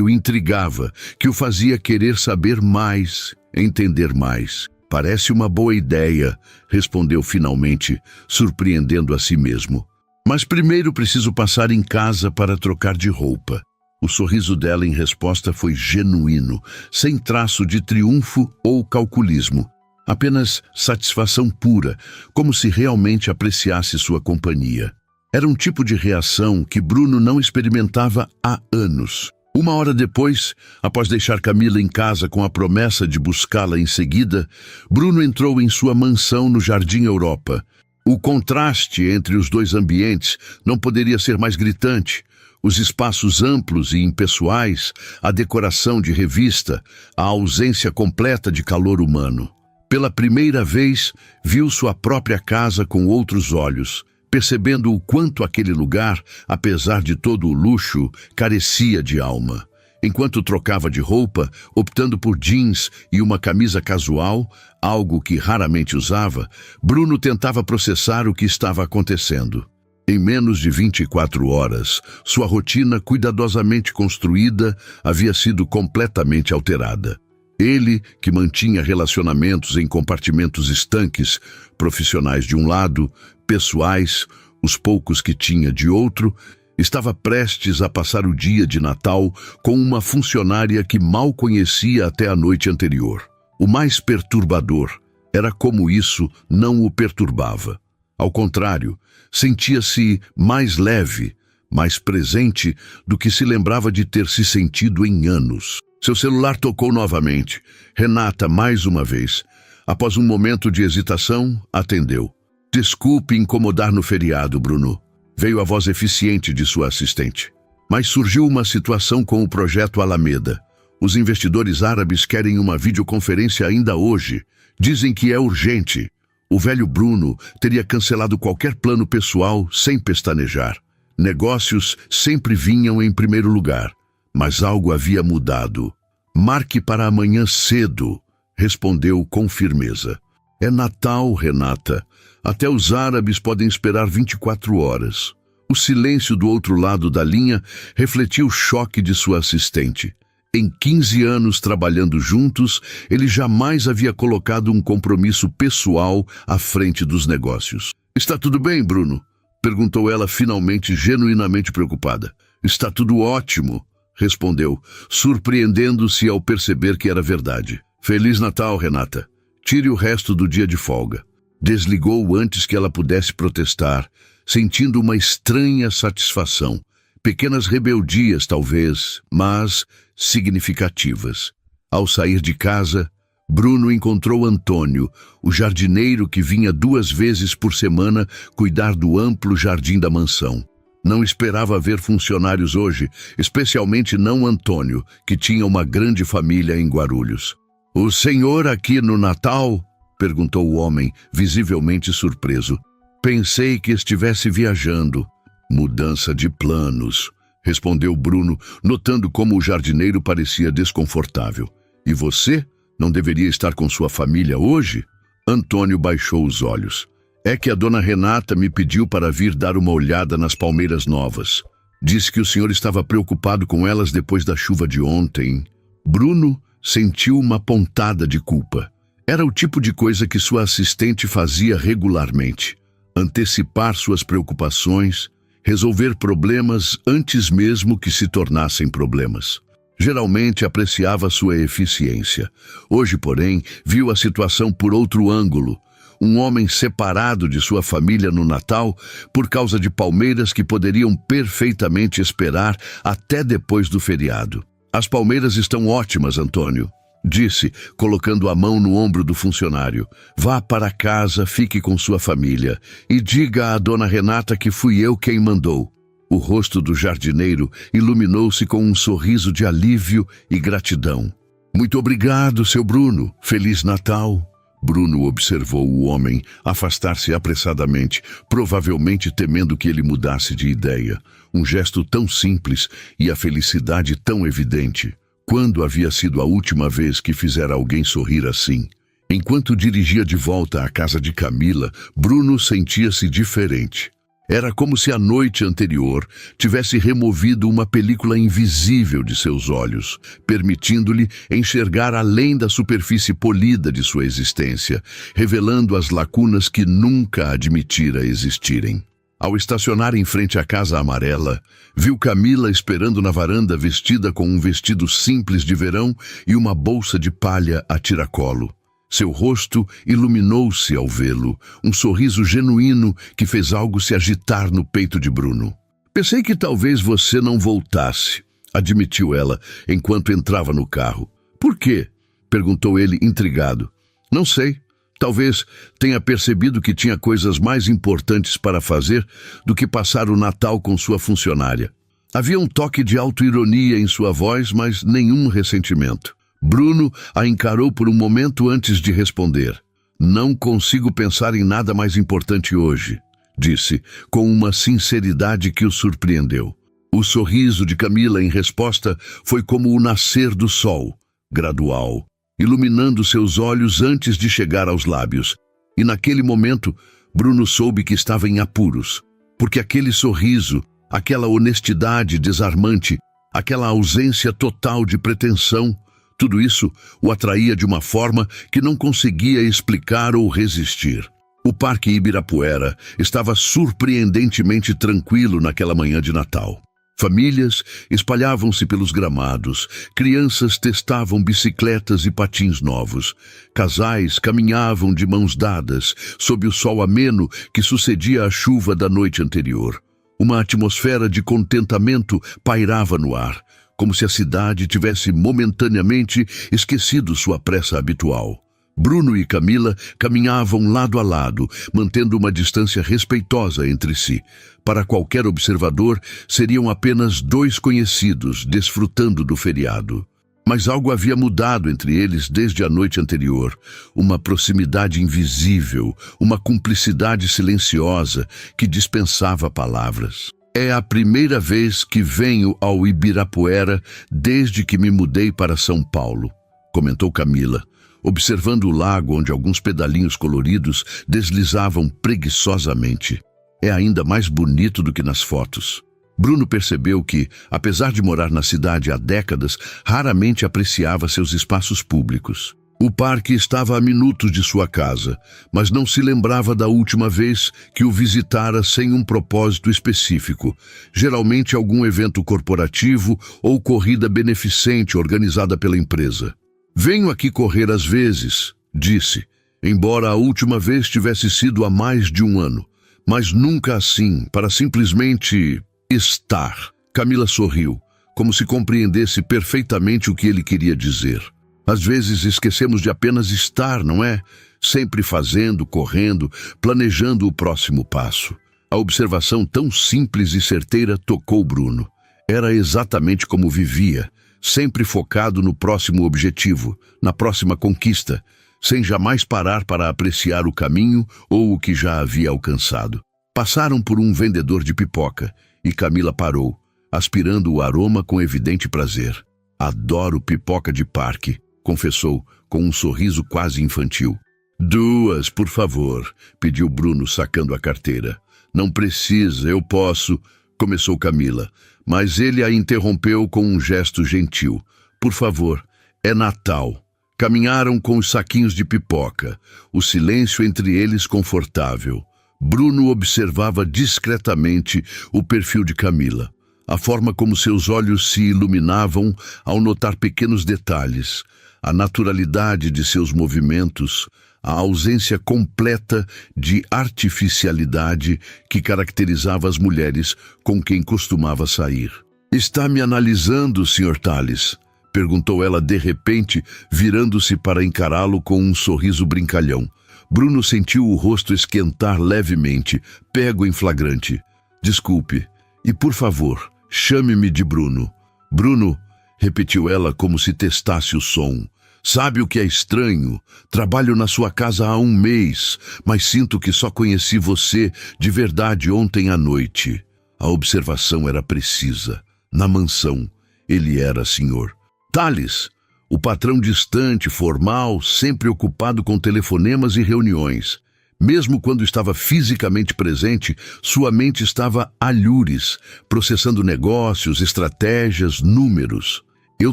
o intrigava, que o fazia querer saber mais, entender mais. Parece uma boa ideia, respondeu finalmente, surpreendendo a si mesmo. Mas primeiro preciso passar em casa para trocar de roupa. O sorriso dela em resposta foi genuíno, sem traço de triunfo ou calculismo. Apenas satisfação pura, como se realmente apreciasse sua companhia. Era um tipo de reação que Bruno não experimentava há anos. Uma hora depois, após deixar Camila em casa com a promessa de buscá-la em seguida, Bruno entrou em sua mansão no Jardim Europa. O contraste entre os dois ambientes não poderia ser mais gritante. Os espaços amplos e impessoais, a decoração de revista, a ausência completa de calor humano. Pela primeira vez, viu sua própria casa com outros olhos, percebendo o quanto aquele lugar, apesar de todo o luxo, carecia de alma. Enquanto trocava de roupa, optando por jeans e uma camisa casual, algo que raramente usava, Bruno tentava processar o que estava acontecendo. Em menos de 24 horas, sua rotina cuidadosamente construída havia sido completamente alterada. Ele, que mantinha relacionamentos em compartimentos estanques, profissionais de um lado, pessoais, os poucos que tinha de outro, estava prestes a passar o dia de Natal com uma funcionária que mal conhecia até a noite anterior. O mais perturbador era como isso não o perturbava. Ao contrário, sentia-se mais leve, mais presente do que se lembrava de ter se sentido em anos. Seu celular tocou novamente. Renata, mais uma vez. Após um momento de hesitação, atendeu. Desculpe incomodar no feriado, Bruno. Veio a voz eficiente de sua assistente. Mas surgiu uma situação com o projeto Alameda. Os investidores árabes querem uma videoconferência ainda hoje. Dizem que é urgente. O velho Bruno teria cancelado qualquer plano pessoal sem pestanejar. Negócios sempre vinham em primeiro lugar. Mas algo havia mudado. Marque para amanhã cedo, respondeu com firmeza. É Natal, Renata. Até os árabes podem esperar 24 horas. O silêncio do outro lado da linha refletiu o choque de sua assistente. Em 15 anos trabalhando juntos, ele jamais havia colocado um compromisso pessoal à frente dos negócios. Está tudo bem, Bruno? Perguntou ela finalmente, genuinamente preocupada. Está tudo ótimo, respondeu, surpreendendo-se ao perceber que era verdade. Feliz Natal, Renata. Tire o resto do dia de folga. Desligou antes que ela pudesse protestar, sentindo uma estranha satisfação. Pequenas rebeldias, talvez, mas significativas. Ao sair de casa, Bruno encontrou Antônio, o jardineiro que vinha 2 vezes por semana cuidar do amplo jardim da mansão. Não esperava ver funcionários hoje, especialmente não Antônio, que tinha uma grande família em Guarulhos. "O senhor aqui no Natal?" perguntou o homem, visivelmente surpreso. "Pensei que estivesse viajando." "Mudança de planos", respondeu Bruno, notando como o jardineiro parecia desconfortável. "E você? Não deveria estar com sua família hoje?" Antônio baixou os olhos. "É que a dona Renata me pediu para vir dar uma olhada nas palmeiras novas. Disse que o senhor estava preocupado com elas depois da chuva de ontem." Bruno sentiu uma pontada de culpa. Era o tipo de coisa que sua assistente fazia regularmente. Antecipar suas preocupações, resolver problemas antes mesmo que se tornassem problemas. Geralmente apreciava sua eficiência. Hoje, porém, viu a situação por outro ângulo. Um homem separado de sua família no Natal por causa de palmeiras que poderiam perfeitamente esperar até depois do feriado. "As palmeiras estão ótimas, Antônio", disse, colocando a mão no ombro do funcionário. "Vá para casa, fique com sua família e diga à dona Renata que fui eu quem mandou." O rosto do jardineiro iluminou-se com um sorriso de alívio e gratidão. "Muito obrigado, seu Bruno. Feliz Natal." Bruno observou o homem afastar-se apressadamente, provavelmente temendo que ele mudasse de ideia. Um gesto tão simples e a felicidade tão evidente. Quando havia sido a última vez que fizera alguém sorrir assim? Enquanto dirigia de volta à casa de Camila, Bruno sentia-se diferente. Era como se a noite anterior tivesse removido uma película invisível de seus olhos, permitindo-lhe enxergar além da superfície polida de sua existência, revelando as lacunas que nunca admitira existirem. Ao estacionar em frente à casa amarela, viu Camila esperando na varanda vestida com um vestido simples de verão e uma bolsa de palha a tiracolo. Seu rosto iluminou-se ao vê-lo, um sorriso genuíno que fez algo se agitar no peito de Bruno. Pensei que talvez você não voltasse, admitiu ela, enquanto entrava no carro. Por quê? Perguntou ele, intrigado. Não sei. Talvez tenha percebido que tinha coisas mais importantes para fazer do que passar o Natal com sua funcionária. Havia um toque de autoironia em sua voz, mas nenhum ressentimento. Bruno a encarou por um momento antes de responder. Não consigo pensar em nada mais importante hoje, disse, com uma sinceridade que o surpreendeu. O sorriso de Camila em resposta foi como o nascer do sol, gradual, iluminando seus olhos antes de chegar aos lábios. E naquele momento, Bruno soube que estava em apuros, porque aquele sorriso, aquela honestidade desarmante, aquela ausência total de pretensão, tudo isso o atraía de uma forma que não conseguia explicar ou resistir. O Parque Ibirapuera estava surpreendentemente tranquilo naquela manhã de Natal. Famílias espalhavam-se pelos gramados, crianças testavam bicicletas e patins novos, casais caminhavam de mãos dadas sob o sol ameno que sucedia à chuva da noite anterior. Uma atmosfera de contentamento pairava no ar, como se a cidade tivesse momentaneamente esquecido sua pressa habitual. Bruno e Camila caminhavam lado a lado, mantendo uma distância respeitosa entre si. Para qualquer observador, seriam apenas dois conhecidos desfrutando do feriado. Mas algo havia mudado entre eles desde a noite anterior. Uma proximidade invisível, uma cumplicidade silenciosa que dispensava palavras. É a primeira vez que venho ao Ibirapuera desde que me mudei para São Paulo, comentou Camila, observando o lago onde alguns pedalinhos coloridos deslizavam preguiçosamente. É ainda mais bonito do que nas fotos. Bruno percebeu que, apesar de morar na cidade há décadas, raramente apreciava seus espaços públicos. O parque estava a minutos de sua casa, mas não se lembrava da última vez que o visitara sem um propósito específico, geralmente algum evento corporativo ou corrida beneficente organizada pela empresa. Venho aqui correr às vezes, disse, embora a última vez tivesse sido há mais de um ano, mas nunca assim, para simplesmente estar. Camila sorriu, como se compreendesse perfeitamente o que ele queria dizer. Às vezes esquecemos de apenas estar, não é? Sempre fazendo, correndo, planejando o próximo passo. A observação tão simples e certeira tocou Bruno. Era exatamente como vivia, sempre focado no próximo objetivo, na próxima conquista, sem jamais parar para apreciar o caminho ou o que já havia alcançado. Passaram por um vendedor de pipoca e Camila parou, aspirando o aroma com evidente prazer. Adoro pipoca de parque, confessou, com um sorriso quase infantil. Duas, por favor, pediu Bruno, sacando a carteira. Não precisa, eu posso, começou Camila, mas ele a interrompeu com um gesto gentil. Por favor, é Natal. Caminharam com os saquinhos de pipoca, o silêncio entre eles confortável. Bruno observava discretamente o perfil de Camila, a forma como seus olhos se iluminavam ao notar pequenos detalhes, a naturalidade de seus movimentos, a ausência completa de artificialidade que caracterizava as mulheres com quem costumava sair. Está me analisando, Sr. Tales? Perguntou ela de repente, virando-se para encará-lo com um sorriso brincalhão. Bruno sentiu o rosto esquentar levemente, pego em flagrante. Desculpe, e por favor, chame-me de Bruno. Bruno, repetiu ela como se testasse o som. Sabe o que é estranho? Trabalho na sua casa há 1 mês, mas sinto que só conheci você de verdade ontem à noite. A observação era precisa. Na mansão, ele era senhor Tales, o patrão distante, formal, sempre ocupado com telefonemas e reuniões. Mesmo quando estava fisicamente presente, sua mente estava a alhures, processando negócios, estratégias, números. Eu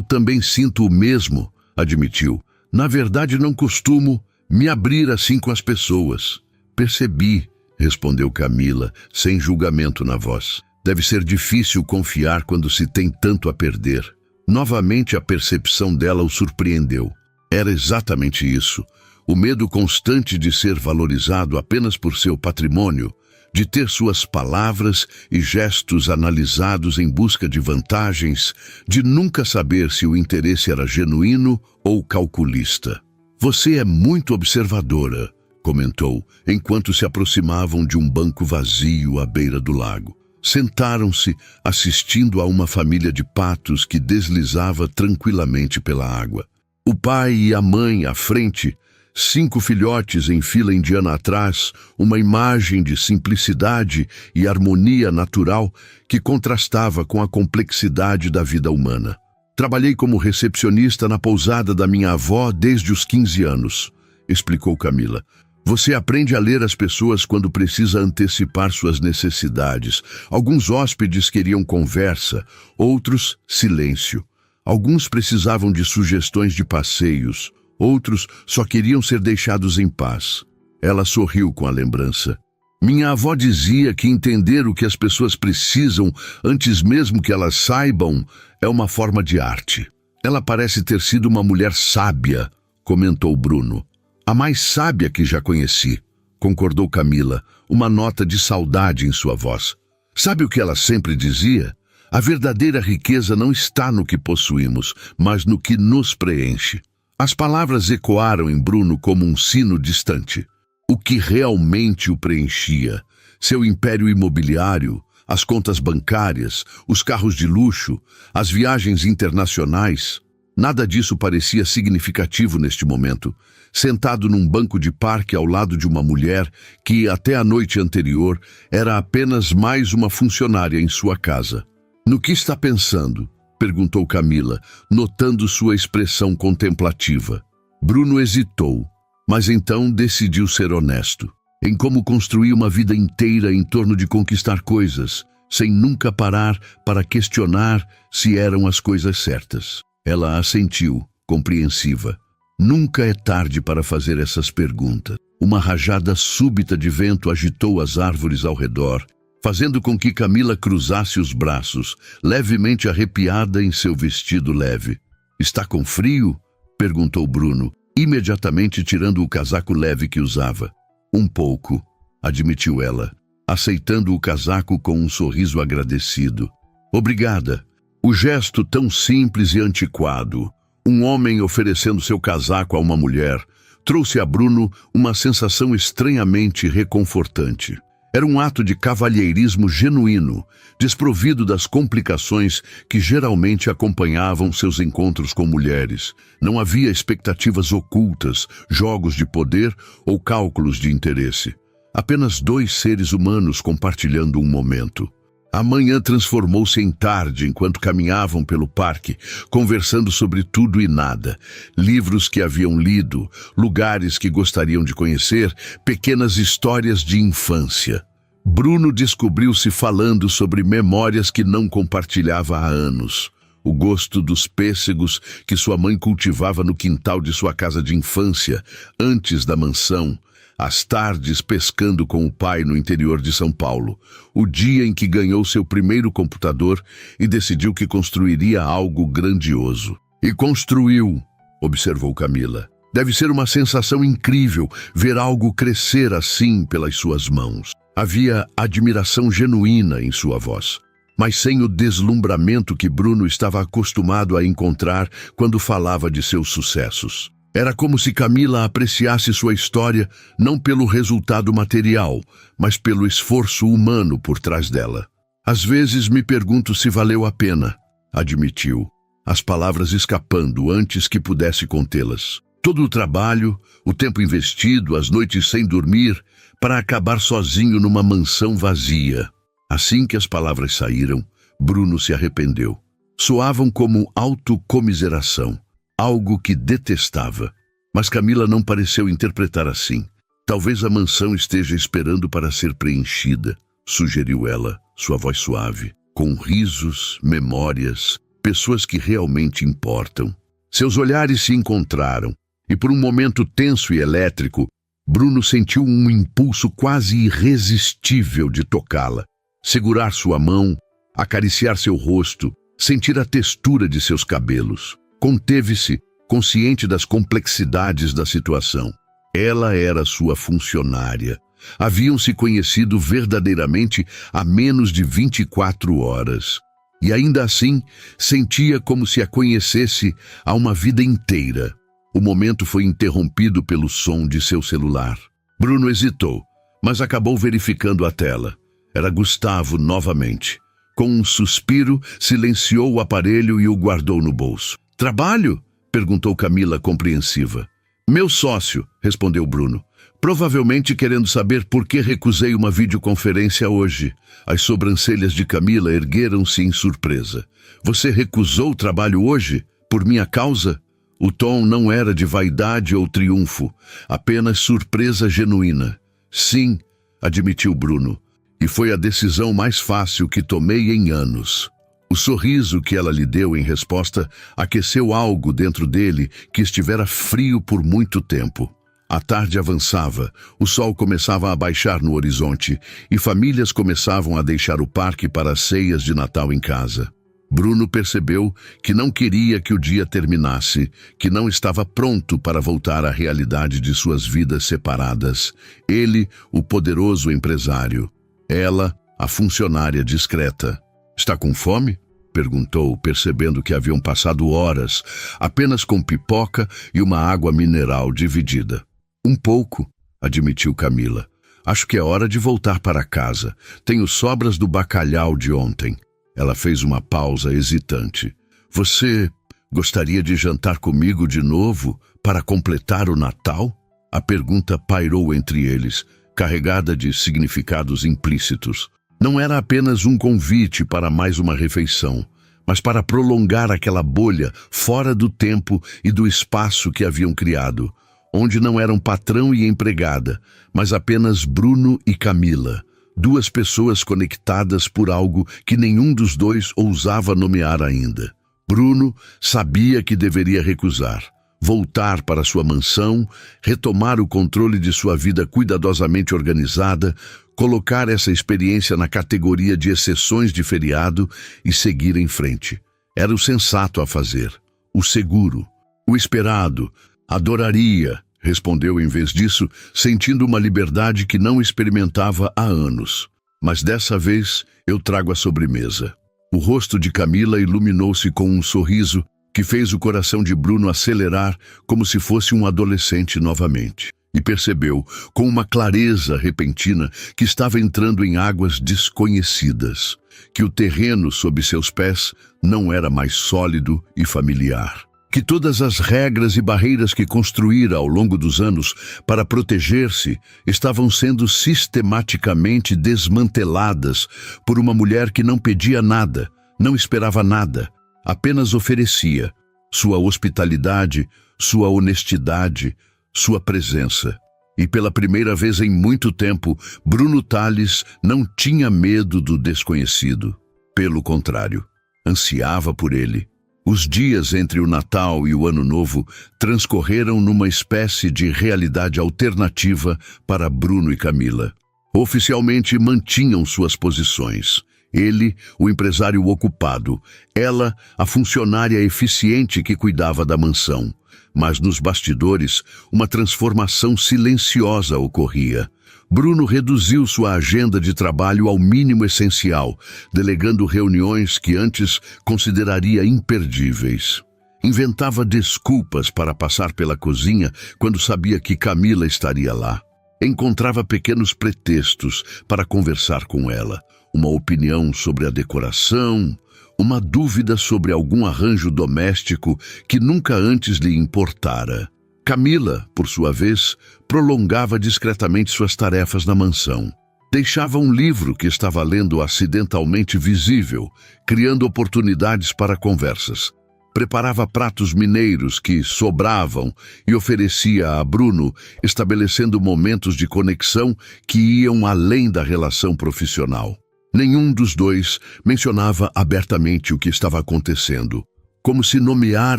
também sinto o mesmo, admitiu. Na verdade, não costumo me abrir assim com as pessoas. Percebi, respondeu Camila, sem julgamento na voz. Deve ser difícil confiar quando se tem tanto a perder. Novamente a percepção dela o surpreendeu. Era exatamente isso. O medo constante de ser valorizado apenas por seu patrimônio, de ter suas palavras e gestos analisados em busca de vantagens, de nunca saber se o interesse era genuíno ou calculista. Você é muito observadora, comentou, enquanto se aproximavam de um banco vazio à beira do lago. Sentaram-se, assistindo a uma família de patos que deslizava tranquilamente pela água. O pai e a mãe à frente, 5 filhotes em fila indiana atrás, uma imagem de simplicidade e harmonia natural que contrastava com a complexidade da vida humana. Trabalhei como recepcionista na pousada da minha avó desde os 15 anos, explicou Camila. Você aprende a ler as pessoas quando precisa antecipar suas necessidades. Alguns hóspedes queriam conversa, outros silêncio. Alguns precisavam de sugestões de passeios, outros só queriam ser deixados em paz. Ela sorriu com a lembrança. Minha avó dizia que entender o que as pessoas precisam antes mesmo que elas saibam é uma forma de arte. Ela parece ter sido uma mulher sábia, comentou Bruno. A mais sábia que já conheci, concordou Camila, uma nota de saudade em sua voz. Sabe o que ela sempre dizia? A verdadeira riqueza não está no que possuímos, mas no que nos preenche. As palavras ecoaram em Bruno como um sino distante. O que realmente o preenchia? Seu império imobiliário, as contas bancárias, os carros de luxo, as viagens internacionais. Nada disso parecia significativo neste momento. Sentado num banco de parque ao lado de uma mulher que, até a noite anterior, era apenas mais uma funcionária em sua casa. No que está pensando? Perguntou Camila, notando sua expressão contemplativa. Bruno hesitou, mas então decidiu ser honesto. Em como construir uma vida inteira em torno de conquistar coisas, sem nunca parar para questionar se eram as coisas certas. Ela assentiu, compreensiva. Nunca é tarde para fazer essas perguntas. Uma rajada súbita de vento agitou as árvores ao redor, fazendo com que Camila cruzasse os braços, levemente arrepiada em seu vestido leve. Está com frio? Perguntou Bruno, imediatamente tirando o casaco leve que usava. Um pouco, admitiu ela, aceitando o casaco com um sorriso agradecido. Obrigada. O gesto tão simples e antiquado, um homem oferecendo seu casaco a uma mulher, trouxe a Bruno uma sensação estranhamente reconfortante. Era um ato de cavalheirismo genuíno, desprovido das complicações que geralmente acompanhavam seus encontros com mulheres. Não havia expectativas ocultas, jogos de poder ou cálculos de interesse. Apenas 2 seres humanos compartilhando um momento. A manhã transformou-se em tarde enquanto caminhavam pelo parque, conversando sobre tudo e nada. Livros que haviam lido, lugares que gostariam de conhecer, pequenas histórias de infância. Bruno descobriu-se falando sobre memórias que não compartilhava há anos. O gosto dos pêssegos que sua mãe cultivava no quintal de sua casa de infância, antes da mansão. As tardes pescando com o pai no interior de São Paulo, o dia em que ganhou seu primeiro computador e decidiu que construiria algo grandioso. E construiu, observou Camila. Deve ser uma sensação incrível ver algo crescer assim pelas suas mãos. Havia admiração genuína em sua voz, mas sem o deslumbramento que Bruno estava acostumado a encontrar quando falava de seus sucessos. Era como se Camila apreciasse sua história não pelo resultado material, mas pelo esforço humano por trás dela. Às vezes me pergunto se valeu a pena, admitiu. as palavras escapando antes que pudesse contê-las. Todo o trabalho, o tempo investido, as noites sem dormir, para acabar sozinho numa mansão vazia. Assim que as palavras saíram, Bruno se arrependeu. Soavam como autocomiseração, algo que detestava. Mas Camila não pareceu interpretar assim. Talvez a mansão esteja esperando para ser preenchida, sugeriu ela, sua voz suave, com risos, memórias, pessoas que realmente importam. Seus olhares se encontraram, e por um momento tenso e elétrico, Bruno sentiu um impulso quase irresistível de tocá-la, segurar sua mão, acariciar seu rosto, sentir a textura de seus cabelos. Conteve-se, consciente das complexidades da situação. Ela era sua funcionária. Haviam se conhecido verdadeiramente há menos de 24 horas. E ainda assim, sentia como se a conhecesse há uma vida inteira. O momento foi interrompido pelo som de seu celular. Bruno hesitou, mas acabou verificando a tela. Era Gustavo novamente. Com um suspiro, silenciou o aparelho e o guardou no bolso. "Trabalho?" perguntou Camila, compreensiva. "Meu sócio", respondeu Bruno, provavelmente querendo saber por que recusei uma videoconferência hoje. As sobrancelhas de Camila ergueram-se em surpresa. "Você recusou o trabalho hoje? Por minha causa?" O tom não era de vaidade ou triunfo, apenas surpresa genuína. "Sim", admitiu Bruno, "e foi a decisão mais fácil que tomei em anos." O sorriso que ela lhe deu em resposta aqueceu algo dentro dele que estivera frio por muito tempo. A tarde avançava, o sol começava a baixar no horizonte e famílias começavam a deixar o parque para as ceias de Natal em casa. Bruno percebeu que não queria que o dia terminasse, que não estava pronto para voltar à realidade de suas vidas separadas. Ele, o poderoso empresário. Ela, a funcionária discreta. "Está com fome?" perguntou, percebendo que haviam passado horas, apenas com pipoca e uma água mineral dividida. "Um pouco", admitiu Camila. "Acho que é hora de voltar para casa. Tenho sobras do bacalhau de ontem." Ela fez uma pausa hesitante. "Você gostaria de jantar comigo de novo para completar o Natal?" A pergunta pairou entre eles, carregada de significados implícitos. Não era apenas um convite para mais uma refeição, mas para prolongar aquela bolha fora do tempo e do espaço que haviam criado, onde não eram patrão e empregada, mas apenas Bruno e Camila, duas pessoas conectadas por algo que nenhum dos dois ousava nomear ainda. Bruno sabia que deveria recusar, voltar para sua mansão, retomar o controle de sua vida cuidadosamente organizada, colocar essa experiência na categoria de exceções de feriado e seguir em frente. Era o sensato a fazer, o seguro, o esperado. "Adoraria", respondeu em vez disso, sentindo uma liberdade que não experimentava há anos. "Mas dessa vez eu trago a sobremesa." O rosto de Camila iluminou-se com um sorriso que fez o coração de Bruno acelerar como se fosse um adolescente novamente. E percebeu, com uma clareza repentina, que estava entrando em águas desconhecidas, que o terreno sob seus pés não era mais sólido e familiar, que todas as regras e barreiras que construíra ao longo dos anos para proteger-se estavam sendo sistematicamente desmanteladas por uma mulher que não pedia nada, não esperava nada, apenas oferecia sua hospitalidade, sua honestidade, sua presença. E pela primeira vez em muito tempo, Bruno Tales não tinha medo do desconhecido. Pelo contrário, ansiava por ele. Os dias entre o Natal e o Ano Novo transcorreram numa espécie de realidade alternativa para Bruno e Camila. Oficialmente mantinham suas posições. Ele, o empresário ocupado, ela, a funcionária eficiente que cuidava da mansão. Mas nos bastidores, uma transformação silenciosa ocorria. Bruno reduziu sua agenda de trabalho ao mínimo essencial, delegando reuniões que antes consideraria imperdíveis. Inventava desculpas para passar pela cozinha quando sabia que Camila estaria lá. Encontrava pequenos pretextos para conversar com ela. Uma opinião sobre a decoração, uma dúvida sobre algum arranjo doméstico que nunca antes lhe importara. Camila, por sua vez, prolongava discretamente suas tarefas na mansão. Deixava um livro que estava lendo acidentalmente visível, criando oportunidades para conversas. Preparava pratos mineiros que sobravam e oferecia a Bruno, estabelecendo momentos de conexão que iam além da relação profissional. Nenhum dos dois mencionava abertamente o que estava acontecendo, como se nomear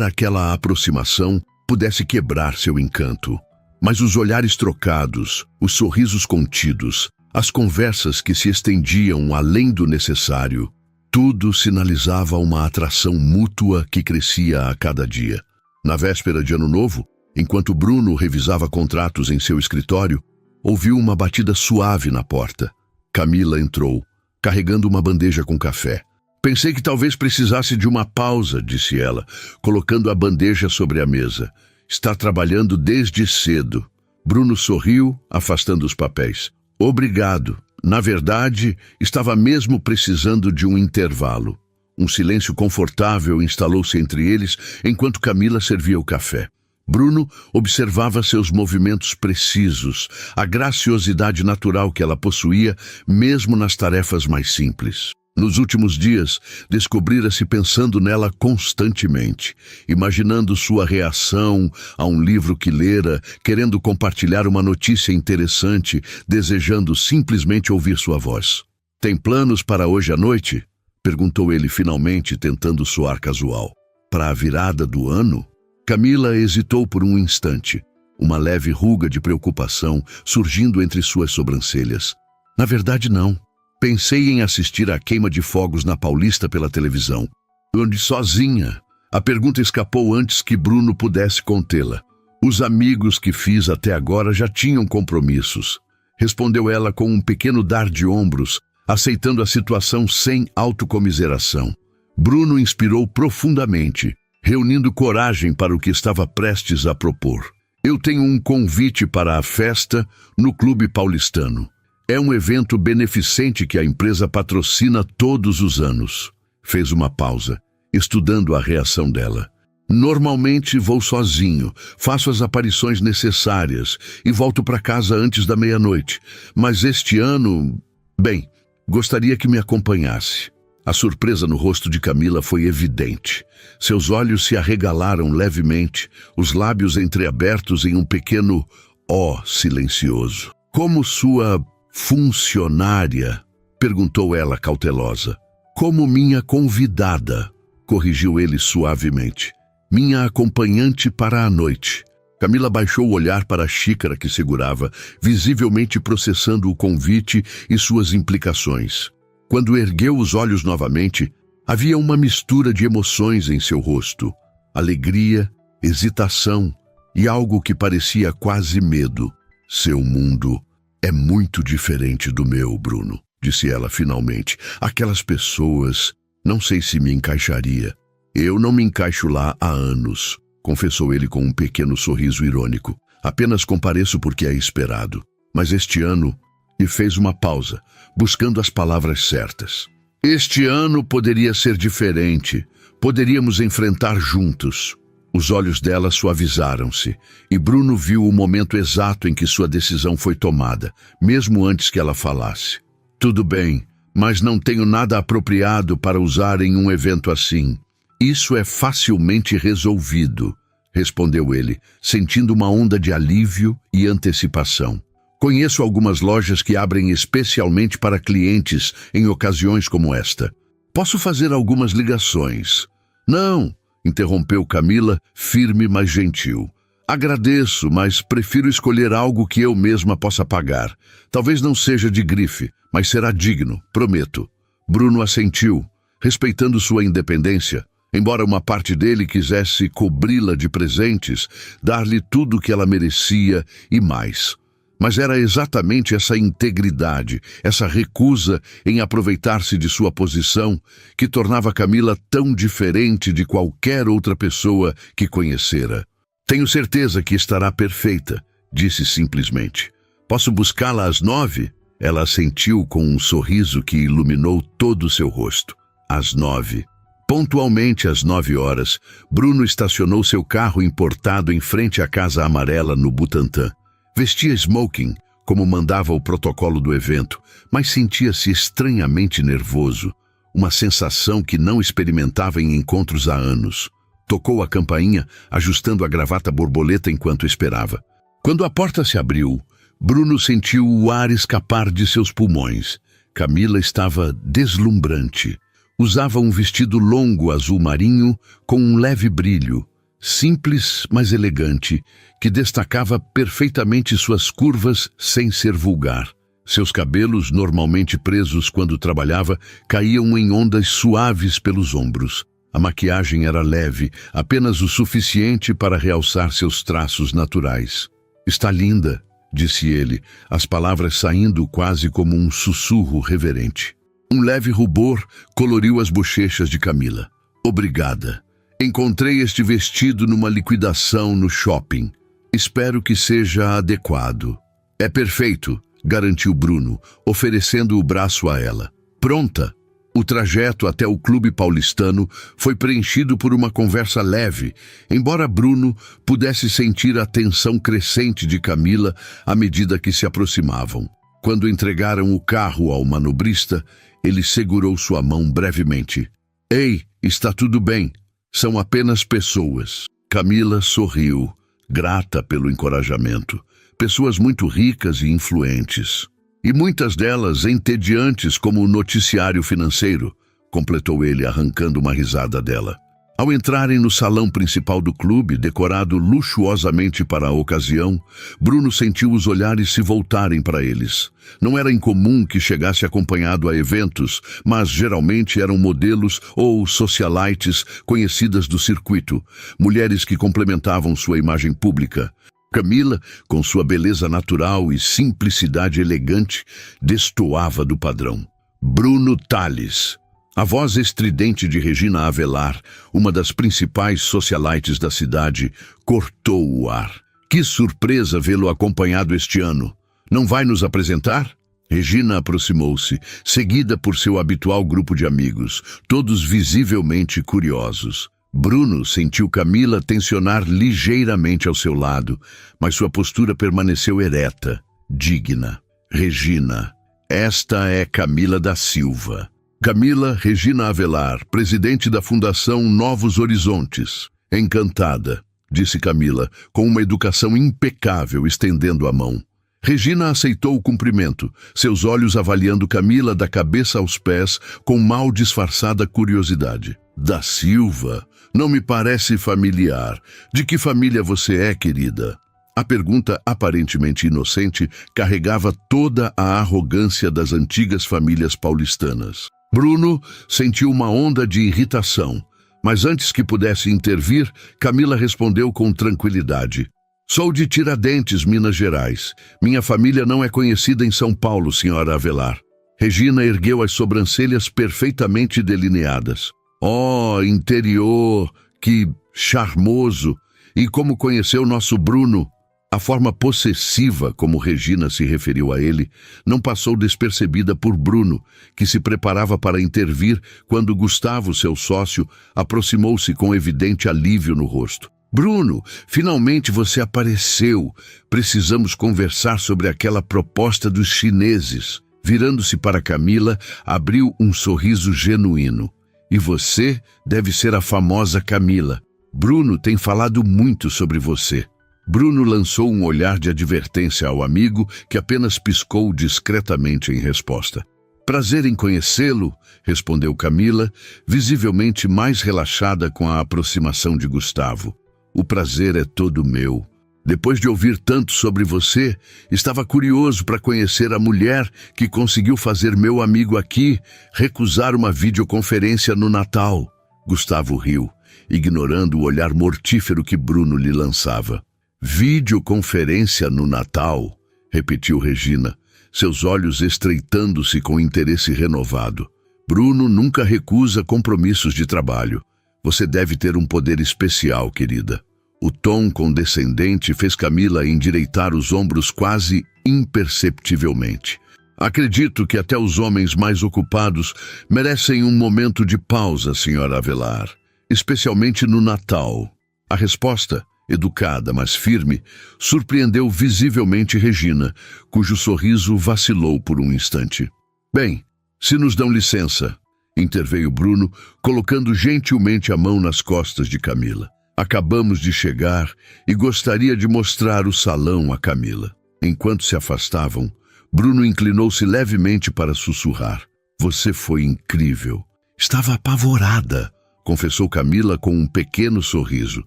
aquela aproximação pudesse quebrar seu encanto. Mas os olhares trocados, os sorrisos contidos, as conversas que se estendiam além do necessário, tudo sinalizava uma atração mútua que crescia a cada dia. Na véspera de Ano Novo, enquanto Bruno revisava contratos em seu escritório, ouviu uma batida suave na porta. Camila entrou, carregando uma bandeja com café. Pensei que talvez precisasse de uma pausa, disse ela, colocando a bandeja sobre a mesa. Está trabalhando desde cedo. Bruno sorriu, afastando os papéis. Obrigado. Na verdade, estava mesmo precisando de um intervalo. Um silêncio confortável instalou-se entre eles enquanto Camila servia o café. Bruno observava seus movimentos precisos, a graciosidade natural que ela possuía, mesmo nas tarefas mais simples. Nos últimos dias, descobrira-se pensando nela constantemente, imaginando sua reação a um livro que lera, querendo compartilhar uma notícia interessante, desejando simplesmente ouvir sua voz. Tem planos para hoje à noite? Perguntou ele finalmente, tentando soar casual. Para a virada do ano? Camila hesitou por um instante, uma leve ruga de preocupação surgindo entre suas sobrancelhas. Na verdade, não. Pensei em assistir à queima de fogos na Paulista pela televisão. Onde sozinha? A pergunta escapou antes que Bruno pudesse contê-la. Os amigos que fiz até agora já tinham compromissos. Respondeu ela com um pequeno dar de ombros, aceitando a situação sem autocomiseração. Bruno inspirou profundamente, reunindo coragem para o que estava prestes a propor. Eu tenho um convite para a festa no Clube Paulistano. É um evento beneficente que a empresa patrocina todos os anos. Fez uma pausa, estudando a reação dela. Normalmente vou sozinho, faço as aparições necessárias e volto para casa antes da meia-noite. Mas este ano... Bem, gostaria que me acompanhasse. A surpresa no rosto de Camila foi evidente. Seus olhos se arregalaram levemente, os lábios entreabertos em um pequeno ó silencioso. Como sua funcionária? Perguntou ela cautelosa. Como minha convidada, corrigiu ele suavemente. Minha acompanhante para a noite. Camila baixou o olhar para a xícara que segurava, visivelmente processando o convite e suas implicações. Quando ergueu os olhos novamente, havia uma mistura de emoções em seu rosto. Alegria, hesitação e algo que parecia quase medo. Seu mundo é muito diferente do meu, Bruno, disse ela finalmente. Aquelas pessoas, não sei se me encaixaria. Eu não me encaixo lá há anos, confessou ele com um pequeno sorriso irônico. Apenas compareço porque é esperado. Mas este ano... E fez uma pausa, buscando as palavras certas. Este ano poderia ser diferente. Poderíamos enfrentar juntos. Os olhos dela suavizaram-se, e Bruno viu o momento exato em que sua decisão foi tomada, mesmo antes que ela falasse. Tudo bem, mas não tenho nada apropriado para usar em um evento assim. Isso é facilmente resolvido, respondeu ele, sentindo uma onda de alívio e antecipação. Conheço algumas lojas que abrem especialmente para clientes em ocasiões como esta. Posso fazer algumas ligações. Não, interrompeu Camila, firme mas gentil. Agradeço, mas prefiro escolher algo que eu mesma possa pagar. Talvez não seja de grife, mas será digno, prometo. Bruno assentiu, respeitando sua independência. Embora uma parte dele quisesse cobri-la de presentes, dar-lhe tudo o que ela merecia e mais. Mas era exatamente essa integridade, essa recusa em aproveitar-se de sua posição, que tornava Camila tão diferente de qualquer outra pessoa que conhecera. Tenho certeza que estará perfeita, disse simplesmente. Posso buscá-la às 9? Ela assentiu com um sorriso que iluminou todo o seu rosto. Às 9. Pontualmente às 9 horas, Bruno estacionou seu carro importado em frente à Casa Amarela no Butantã. Vestia smoking, como mandava o protocolo do evento, mas sentia-se estranhamente nervoso, uma sensação que não experimentava em encontros há anos. Tocou a campainha, ajustando a gravata borboleta enquanto esperava. Quando a porta se abriu, Bruno sentiu o ar escapar de seus pulmões. Camila estava deslumbrante. Usava um vestido longo azul marinho com um leve brilho, simples, mas elegante, que destacava perfeitamente suas curvas sem ser vulgar. Seus cabelos, normalmente presos quando trabalhava, caíam em ondas suaves pelos ombros. A maquiagem era leve, apenas o suficiente para realçar seus traços naturais. "Está linda", disse ele, as palavras saindo quase como um sussurro reverente. Um leve rubor coloriu as bochechas de Camila. "Obrigada. Encontrei este vestido numa liquidação no shopping. Espero que seja adequado." "É perfeito", garantiu Bruno, oferecendo o braço a ela. "Pronta." O trajeto até o clube paulistano foi preenchido por uma conversa leve, embora Bruno pudesse sentir a tensão crescente de Camila à medida que se aproximavam. Quando entregaram o carro ao manobrista, ele segurou sua mão brevemente. "Ei, está tudo bem. São apenas pessoas." Camila sorriu, grata pelo encorajamento. Pessoas muito ricas e influentes. "E muitas delas entediantes como o noticiário financeiro", completou ele, arrancando uma risada dela. Ao entrarem no salão principal do clube, decorado luxuosamente para a ocasião, Bruno sentiu os olhares se voltarem para eles. Não era incomum que chegasse acompanhado a eventos, mas geralmente eram modelos ou socialites conhecidas do circuito, mulheres que complementavam sua imagem pública. Camila, com sua beleza natural e simplicidade elegante, destoava do padrão. Bruno Tales. A voz estridente de Regina Avelar, uma das principais socialites da cidade, cortou o ar. "Que surpresa vê-lo acompanhado este ano. Não vai nos apresentar?" Regina aproximou-se, seguida por seu habitual grupo de amigos, todos visivelmente curiosos. Bruno sentiu Camila tensionar ligeiramente ao seu lado, mas sua postura permaneceu ereta, digna. "Regina, esta é Camila da Silva." Camila Regina Avelar, presidente da Fundação Novos Horizontes. "Encantada", disse Camila, com uma educação impecável, estendendo a mão. Regina aceitou o cumprimento, seus olhos avaliando Camila da cabeça aos pés com mal disfarçada curiosidade. "Da Silva? Não me parece familiar. De que família você é, querida?" A pergunta, aparentemente inocente, carregava toda a arrogância das antigas famílias paulistanas. Bruno sentiu uma onda de irritação, mas antes que pudesse intervir, Camila respondeu com tranquilidade. "Sou de Tiradentes, Minas Gerais. Minha família não é conhecida em São Paulo, senhora Avelar." Regina ergueu as sobrancelhas perfeitamente delineadas. "Oh, interior, que charmoso! E como conheceu nosso Bruno?" A forma possessiva como Regina se referiu a ele não passou despercebida por Bruno, que se preparava para intervir quando Gustavo, seu sócio, aproximou-se com evidente alívio no rosto. "Bruno, finalmente você apareceu. Precisamos conversar sobre aquela proposta dos chineses." Virando-se para Camila, abriu um sorriso genuíno. "E você deve ser a famosa Camila. Bruno tem falado muito sobre você." Bruno lançou um olhar de advertência ao amigo, que apenas piscou discretamente em resposta. "Prazer em conhecê-lo", respondeu Camila, visivelmente mais relaxada com a aproximação de Gustavo. "O prazer é todo meu. Depois de ouvir tanto sobre você, estava curioso para conhecer a mulher que conseguiu fazer meu amigo aqui recusar uma videoconferência no Natal." Gustavo riu, ignorando o olhar mortífero que Bruno lhe lançava. "Videoconferência no Natal?" repetiu Regina, seus olhos estreitando-se com interesse renovado. "Bruno nunca recusa compromissos de trabalho. Você deve ter um poder especial, querida." O tom condescendente fez Camila endireitar os ombros quase imperceptivelmente. Acredito que até os homens mais ocupados merecem um momento de pausa, Sra. Avelar, especialmente no Natal. A resposta, educada, mas firme, surpreendeu visivelmente Regina, cujo sorriso vacilou por um instante. Bem, se nos dão licença, interveio Bruno, colocando gentilmente a mão nas costas de Camila. Acabamos de chegar e gostaria de mostrar o salão a Camila. Enquanto se afastavam, Bruno inclinou-se levemente para sussurrar. Você foi incrível. Estava apavorada, confessou Camila com um pequeno sorriso.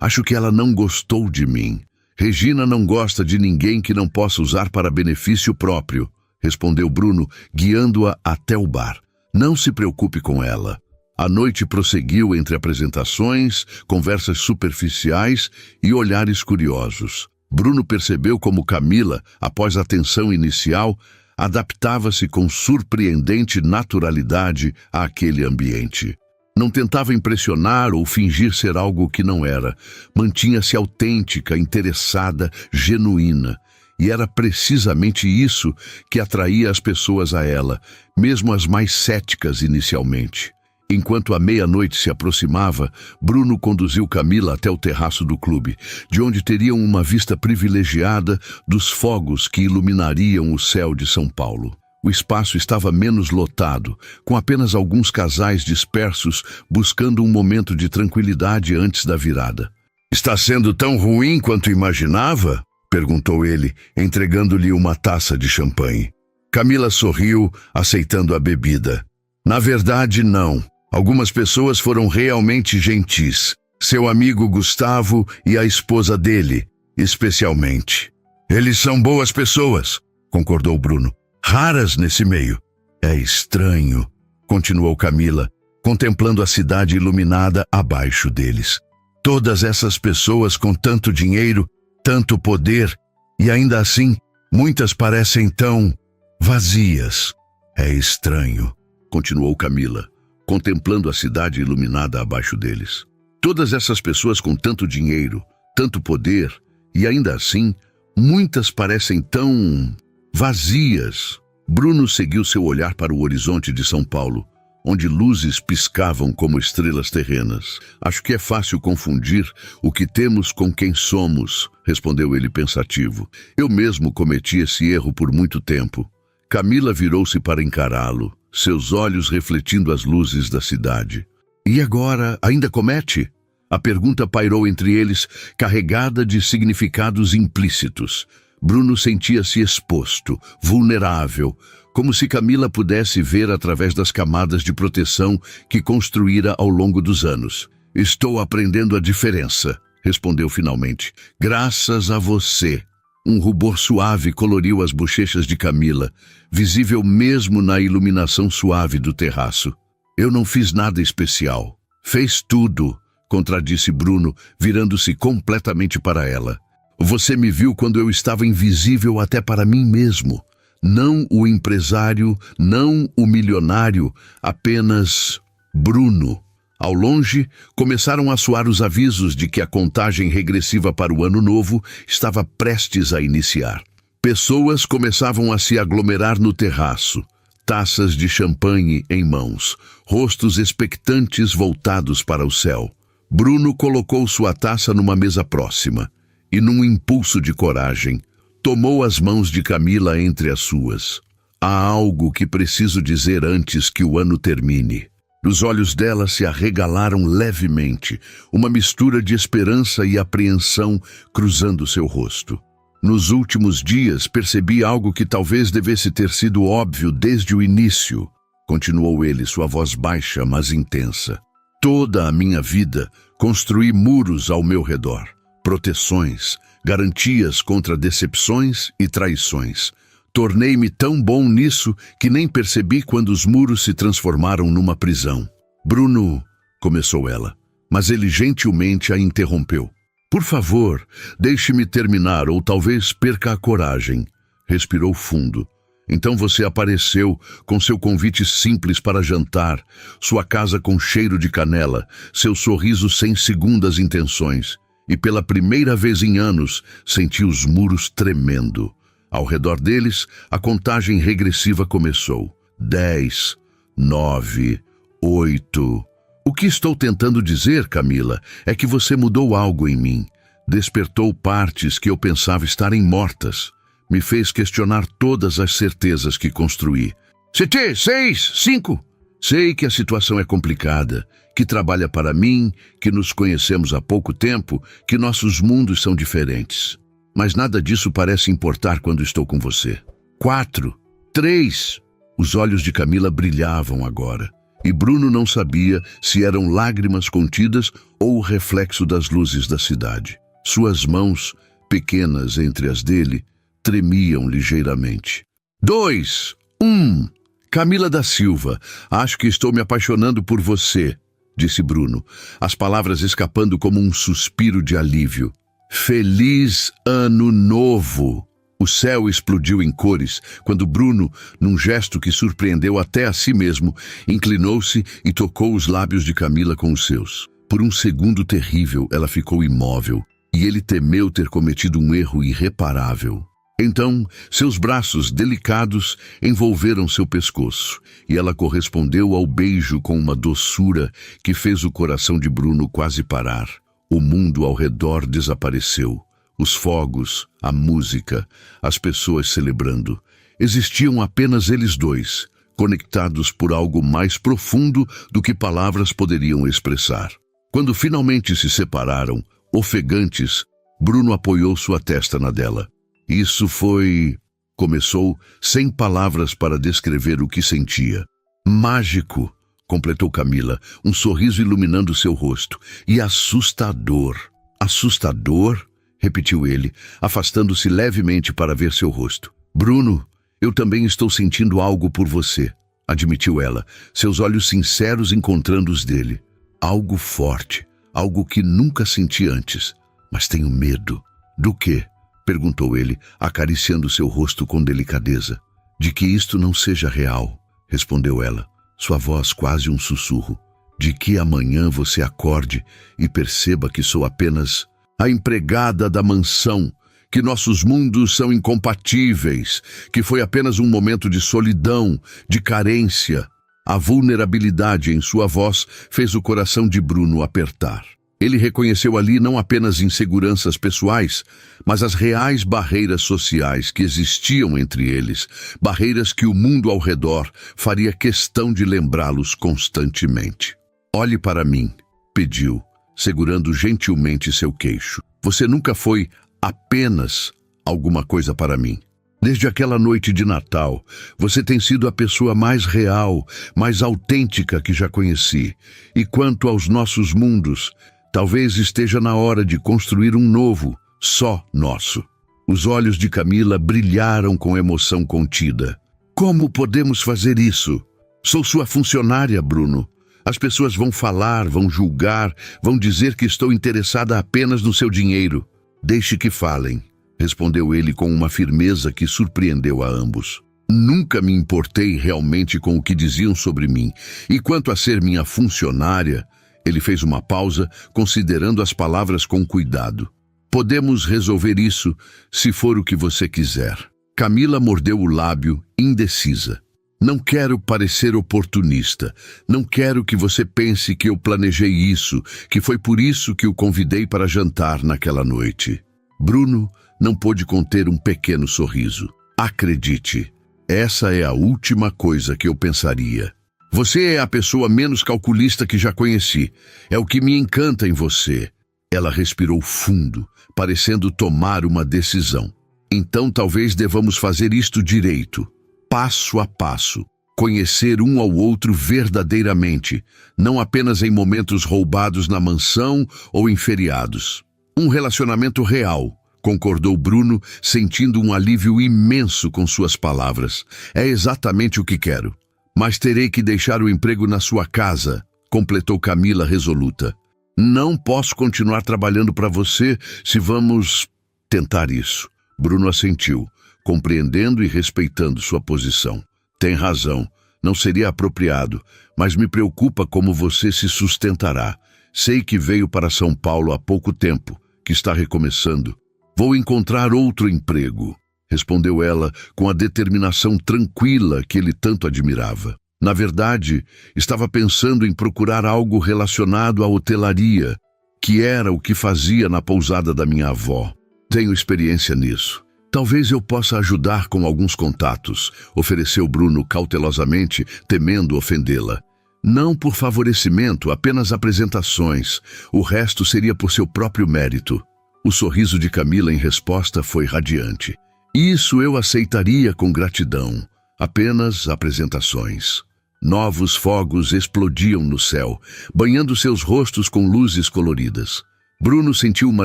Acho que ela não gostou de mim. Regina não gosta de ninguém que não possa usar para benefício próprio, respondeu Bruno, guiando-a até o bar. Não se preocupe com ela. A noite prosseguiu entre apresentações, conversas superficiais e olhares curiosos. Bruno percebeu como Camila, após a tensão inicial, adaptava-se com surpreendente naturalidade àquele ambiente. Não tentava impressionar ou fingir ser algo que não era. Mantinha-se autêntica, interessada, genuína. E era precisamente isso que atraía as pessoas a ela, mesmo as mais céticas inicialmente. Enquanto a meia-noite se aproximava, Bruno conduziu Camila até o terraço do clube, de onde teriam uma vista privilegiada dos fogos que iluminariam o céu de São Paulo. O espaço estava menos lotado, com apenas alguns casais dispersos buscando um momento de tranquilidade antes da virada. "Está sendo tão ruim quanto imaginava?" perguntou ele, entregando-lhe uma taça de champanhe. Camila sorriu, aceitando a bebida. "Na verdade, não. Algumas pessoas foram realmente gentis. Seu amigo Gustavo e a esposa dele, especialmente." "Eles são boas pessoas", concordou Bruno. "Raras nesse meio." "É estranho", continuou Camila, contemplando a cidade iluminada abaixo deles. "Todas essas pessoas com tanto dinheiro, tanto poder, e ainda assim, muitas parecem tão vazias." "É estranho", continuou Camila, contemplando a cidade iluminada abaixo deles. "Todas essas pessoas com tanto dinheiro, tanto poder, e ainda assim, muitas parecem tão vazias." Bruno seguiu seu olhar para o horizonte de São Paulo, onde luzes piscavam como estrelas terrenas. "Acho que é fácil confundir o que temos com quem somos", respondeu ele pensativo. "Eu mesmo cometi esse erro por muito tempo." Camila virou-se para encará-lo, seus olhos refletindo as luzes da cidade. "E agora, ainda comete?" A pergunta pairou entre eles, carregada de significados implícitos. Bruno sentia-se exposto, vulnerável, como se Camila pudesse ver através das camadas de proteção que construíra ao longo dos anos. "Estou aprendendo a diferença", respondeu finalmente. "Graças a você." Um rubor suave coloriu as bochechas de Camila, visível mesmo na iluminação suave do terraço. "Eu não fiz nada especial." "Fez tudo", contradisse Bruno, virando-se completamente para ela. "Você me viu quando eu estava invisível até para mim mesmo. Não o empresário, não o milionário, apenas Bruno." Ao longe, começaram a soar os avisos de que a contagem regressiva para o ano novo estava prestes a iniciar. Pessoas começavam a se aglomerar no terraço, taças de champanhe em mãos, rostos expectantes voltados para o céu. Bruno colocou sua taça numa mesa próxima e, num impulso de coragem, tomou as mãos de Camila entre as suas. "Há algo que preciso dizer antes que o ano termine." Os olhos dela se arregalaram levemente, uma mistura de esperança e apreensão cruzando seu rosto. "Nos últimos dias percebi algo que talvez devesse ter sido óbvio desde o início", continuou ele, sua voz baixa, mas intensa. "Toda a minha vida construí muros ao meu redor, proteções, garantias contra decepções e traições. Tornei-me tão bom nisso que nem percebi quando os muros se transformaram numa prisão." "Bruno", começou ela, mas ele gentilmente a interrompeu. "Por favor, deixe-me terminar ou talvez perca a coragem." Respirou fundo. "Então você apareceu com seu convite simples para jantar, sua casa com cheiro de canela, seu sorriso sem segundas intenções. E pela primeira vez em anos, senti os muros tremendo. Ao redor deles, a contagem regressiva começou. 10, 9, 8... O que estou tentando dizer, Camila, é que você mudou algo em mim. Despertou partes que eu pensava estarem mortas. Me fez questionar todas as certezas que construí. 7, 6, 5... Sei que a situação é complicada, que trabalha para mim, que nos conhecemos há pouco tempo, que nossos mundos são diferentes. Mas nada disso parece importar quando estou com você. 4, 3... Os olhos de Camila brilhavam agora, e Bruno não sabia se eram lágrimas contidas ou o reflexo das luzes da cidade. Suas mãos, pequenas entre as dele, tremiam ligeiramente. 2, 1... Camila da Silva, acho que estou me apaixonando por você, disse Bruno, as palavras escapando como um suspiro de alívio. Feliz Ano Novo! O céu explodiu em cores quando Bruno, num gesto que surpreendeu até a si mesmo, inclinou-se e tocou os lábios de Camila com os seus. Por um segundo terrível, ela ficou imóvel, e ele temeu ter cometido um erro irreparável. Então, seus braços delicados envolveram seu pescoço, e ela correspondeu ao beijo com uma doçura que fez o coração de Bruno quase parar. O mundo ao redor desapareceu. Os fogos, a música, as pessoas celebrando. Existiam apenas eles dois, conectados por algo mais profundo do que palavras poderiam expressar. Quando finalmente se separaram, ofegantes, Bruno apoiou sua testa na dela. Isso foi... Começou sem palavras para descrever o que sentia. Mágico, completou Camila, um sorriso iluminando seu rosto. E assustador. Assustador? Repetiu ele, afastando-se levemente para ver seu rosto. Bruno, eu também estou sentindo algo por você, admitiu ela, seus olhos sinceros encontrando os dele. Algo forte, algo que nunca senti antes. Mas tenho medo. Do quê? Perguntou ele, acariciando seu rosto com delicadeza. De que isto não seja real, respondeu ela, sua voz quase um sussurro. De que amanhã você acorde e perceba que sou apenas a empregada da mansão, que nossos mundos são incompatíveis, que foi apenas um momento de solidão, de carência. A vulnerabilidade em sua voz fez o coração de Bruno apertar. Ele reconheceu ali não apenas inseguranças pessoais, mas as reais barreiras sociais que existiam entre eles, barreiras que o mundo ao redor faria questão de lembrá-los constantemente. Olhe para mim, pediu, segurando gentilmente seu queixo. Você nunca foi apenas alguma coisa para mim. Desde aquela noite de Natal, você tem sido a pessoa mais real, mais autêntica que já conheci. E quanto aos nossos mundos, talvez esteja na hora de construir um novo, só nosso. Os olhos de Camila brilharam com emoção contida. Como podemos fazer isso? Sou sua funcionária, Bruno. As pessoas vão falar, vão julgar, vão dizer que estou interessada apenas no seu dinheiro. Deixe que falem, respondeu ele com uma firmeza que surpreendeu a ambos. Nunca me importei realmente com o que diziam sobre mim. E quanto a ser minha funcionária... Ele fez uma pausa, considerando as palavras com cuidado. Podemos resolver isso se for o que você quiser. Camila mordeu o lábio, indecisa. Não quero parecer oportunista. Não quero que você pense que eu planejei isso, que foi por isso que o convidei para jantar naquela noite. Bruno não pôde conter um pequeno sorriso. Acredite, essa é a última coisa que eu pensaria. Você é a pessoa menos calculista que já conheci. É o que me encanta em você. Ela respirou fundo, parecendo tomar uma decisão. Então talvez devamos fazer isto direito, passo a passo. Conhecer um ao outro verdadeiramente, não apenas em momentos roubados na mansão ou em feriados. Um relacionamento real, concordou Bruno, sentindo um alívio imenso com suas palavras. É exatamente o que quero. Mas terei que deixar o emprego na sua casa, completou Camila resoluta. Não posso continuar trabalhando para você se vamos tentar isso. Bruno assentiu, compreendendo e respeitando sua posição. Tem razão, não seria apropriado, mas me preocupa como você se sustentará. Sei que veio para São Paulo há pouco tempo, que está recomeçando. Vou encontrar outro emprego, respondeu ela com a determinação tranquila que ele tanto admirava. Na verdade, estava pensando em procurar algo relacionado à hotelaria, que era o que fazia na pousada da minha avó. Tenho experiência nisso. Talvez eu possa ajudar com alguns contatos, ofereceu Bruno cautelosamente, temendo ofendê-la. Não por favorecimento, apenas apresentações. O resto seria por seu próprio mérito. O sorriso de Camila em resposta foi radiante. Isso eu aceitaria com gratidão. Apenas apresentações. Novos fogos explodiam no céu, banhando seus rostos com luzes coloridas. Bruno sentiu uma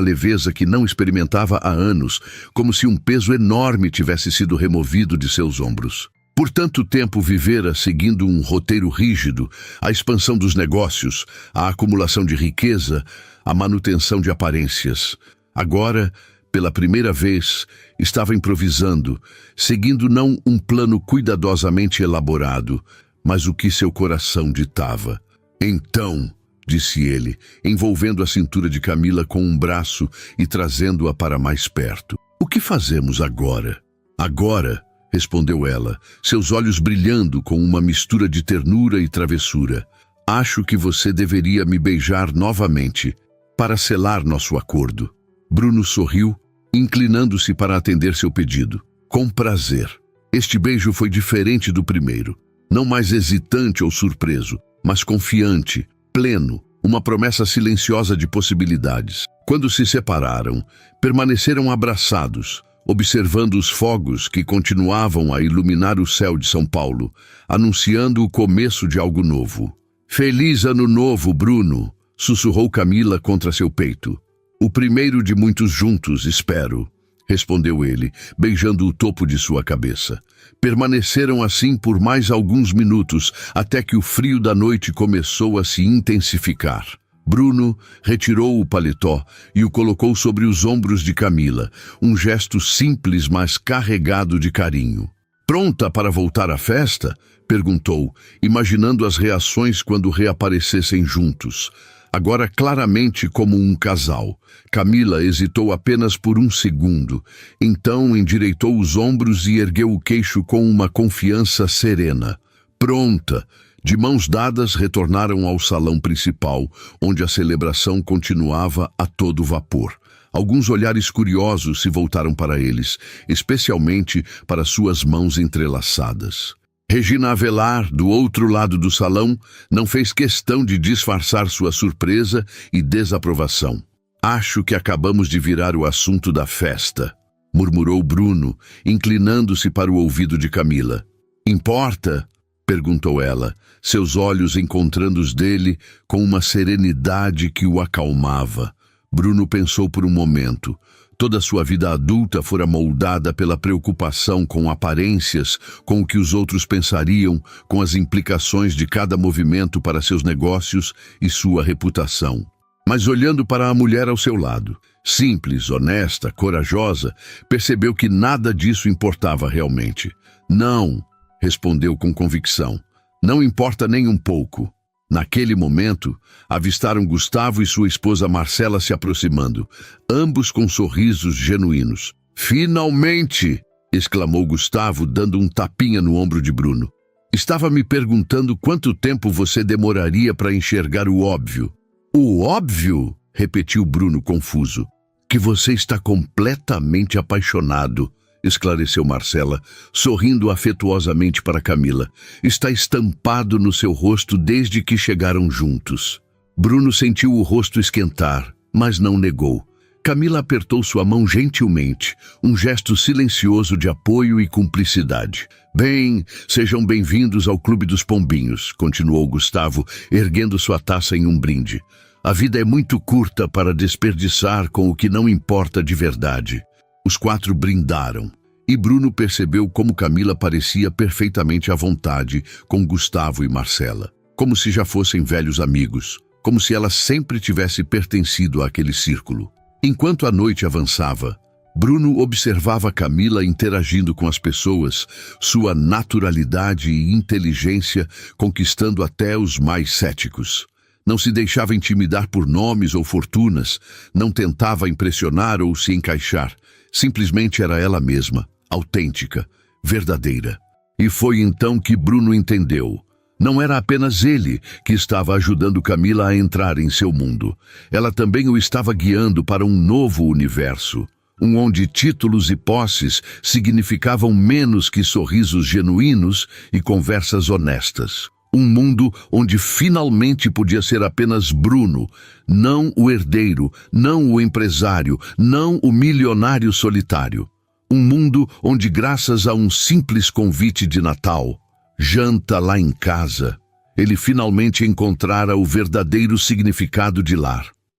leveza que não experimentava há anos, como se um peso enorme tivesse sido removido de seus ombros. Por tanto tempo vivera seguindo um roteiro rígido, a expansão dos negócios, a acumulação de riqueza, a manutenção de aparências. Agora, pela primeira vez, estava improvisando, seguindo não um plano cuidadosamente elaborado, mas o que seu coração ditava. Então, disse ele, envolvendo a cintura de Camila com um braço e trazendo-a para mais perto. O que fazemos agora? Agora, respondeu ela, seus olhos brilhando com uma mistura de ternura e travessura. Acho que você deveria me beijar novamente, para selar nosso acordo. Bruno sorriu, inclinando-se para atender seu pedido. Com prazer. Este beijo foi diferente do primeiro. Não mais hesitante ou surpreso, mas confiante, pleno, uma promessa silenciosa de possibilidades. Quando se separaram, permaneceram abraçados, observando os fogos que continuavam a iluminar o céu de São Paulo, anunciando o começo de algo novo. Feliz Ano Novo, Bruno, sussurrou Camila contra seu peito. O primeiro de muitos juntos, espero, respondeu ele, beijando o topo de sua cabeça. Permaneceram assim por mais alguns minutos, até que o frio da noite começou a se intensificar. Bruno retirou o paletó e o colocou sobre os ombros de Camila, um gesto simples, mas carregado de carinho. Pronta para voltar à festa? Perguntou, imaginando as reações quando reaparecessem juntos. Agora claramente como um casal. Camila hesitou apenas por um segundo. Então endireitou os ombros e ergueu o queixo com uma confiança serena. Pronta! De mãos dadas, retornaram ao salão principal, onde a celebração continuava a todo vapor. Alguns olhares curiosos se voltaram para eles, especialmente para suas mãos entrelaçadas. Regina Avelar, do outro lado do salão, não fez questão de disfarçar sua surpresa e desaprovação. Acho que acabamos de virar o assunto da festa, murmurou Bruno, inclinando-se para o ouvido de Camila. Importa? Perguntou ela, seus olhos encontrando os dele com uma serenidade que o acalmava. Bruno pensou por um momento. Toda sua vida adulta fora moldada pela preocupação com aparências, com o que os outros pensariam, com as implicações de cada movimento para seus negócios e sua reputação. Mas olhando para a mulher ao seu lado, simples, honesta, corajosa, percebeu que nada disso importava realmente. Não, respondeu com convicção. Não importa nem um pouco. Naquele momento, avistaram Gustavo e sua esposa Marcela se aproximando, ambos com sorrisos genuínos. Finalmente! Exclamou Gustavo, dando um tapinha no ombro de Bruno. Estava me perguntando quanto tempo você demoraria para enxergar o óbvio. O óbvio? Repetiu Bruno confuso. Que você está completamente apaixonado, esclareceu Marcela, sorrindo afetuosamente para Camila. Está estampado no seu rosto desde que chegaram juntos. Bruno sentiu o rosto esquentar, mas não negou. Camila apertou sua mão gentilmente, um gesto silencioso de apoio e cumplicidade. Bem, sejam bem-vindos ao Clube dos Pombinhos, continuou Gustavo, erguendo sua taça em um brinde. A vida é muito curta para desperdiçar com o que não importa de verdade. Os quatro brindaram, e Bruno percebeu como Camila parecia perfeitamente à vontade com Gustavo e Marcela, como se já fossem velhos amigos, como se ela sempre tivesse pertencido àquele círculo. Enquanto a noite avançava, Bruno observava Camila interagindo com as pessoas, sua naturalidade e inteligência conquistando até os mais céticos. Não se deixava intimidar por nomes ou fortunas, não tentava impressionar ou se encaixar. Simplesmente era ela mesma, autêntica, verdadeira. E foi então que Bruno entendeu. Não era apenas ele que estava ajudando Camila a entrar em seu mundo. Ela também o estava guiando para um novo universo, onde títulos e posses significavam menos que sorrisos genuínos e conversas honestas. Um mundo onde finalmente podia ser apenas Bruno, não o herdeiro, não o empresário, não o milionário solitário. Um mundo onde, graças a um simples convite de Natal, janta lá em casa, ele finalmente encontrara o verdadeiro significado de lar.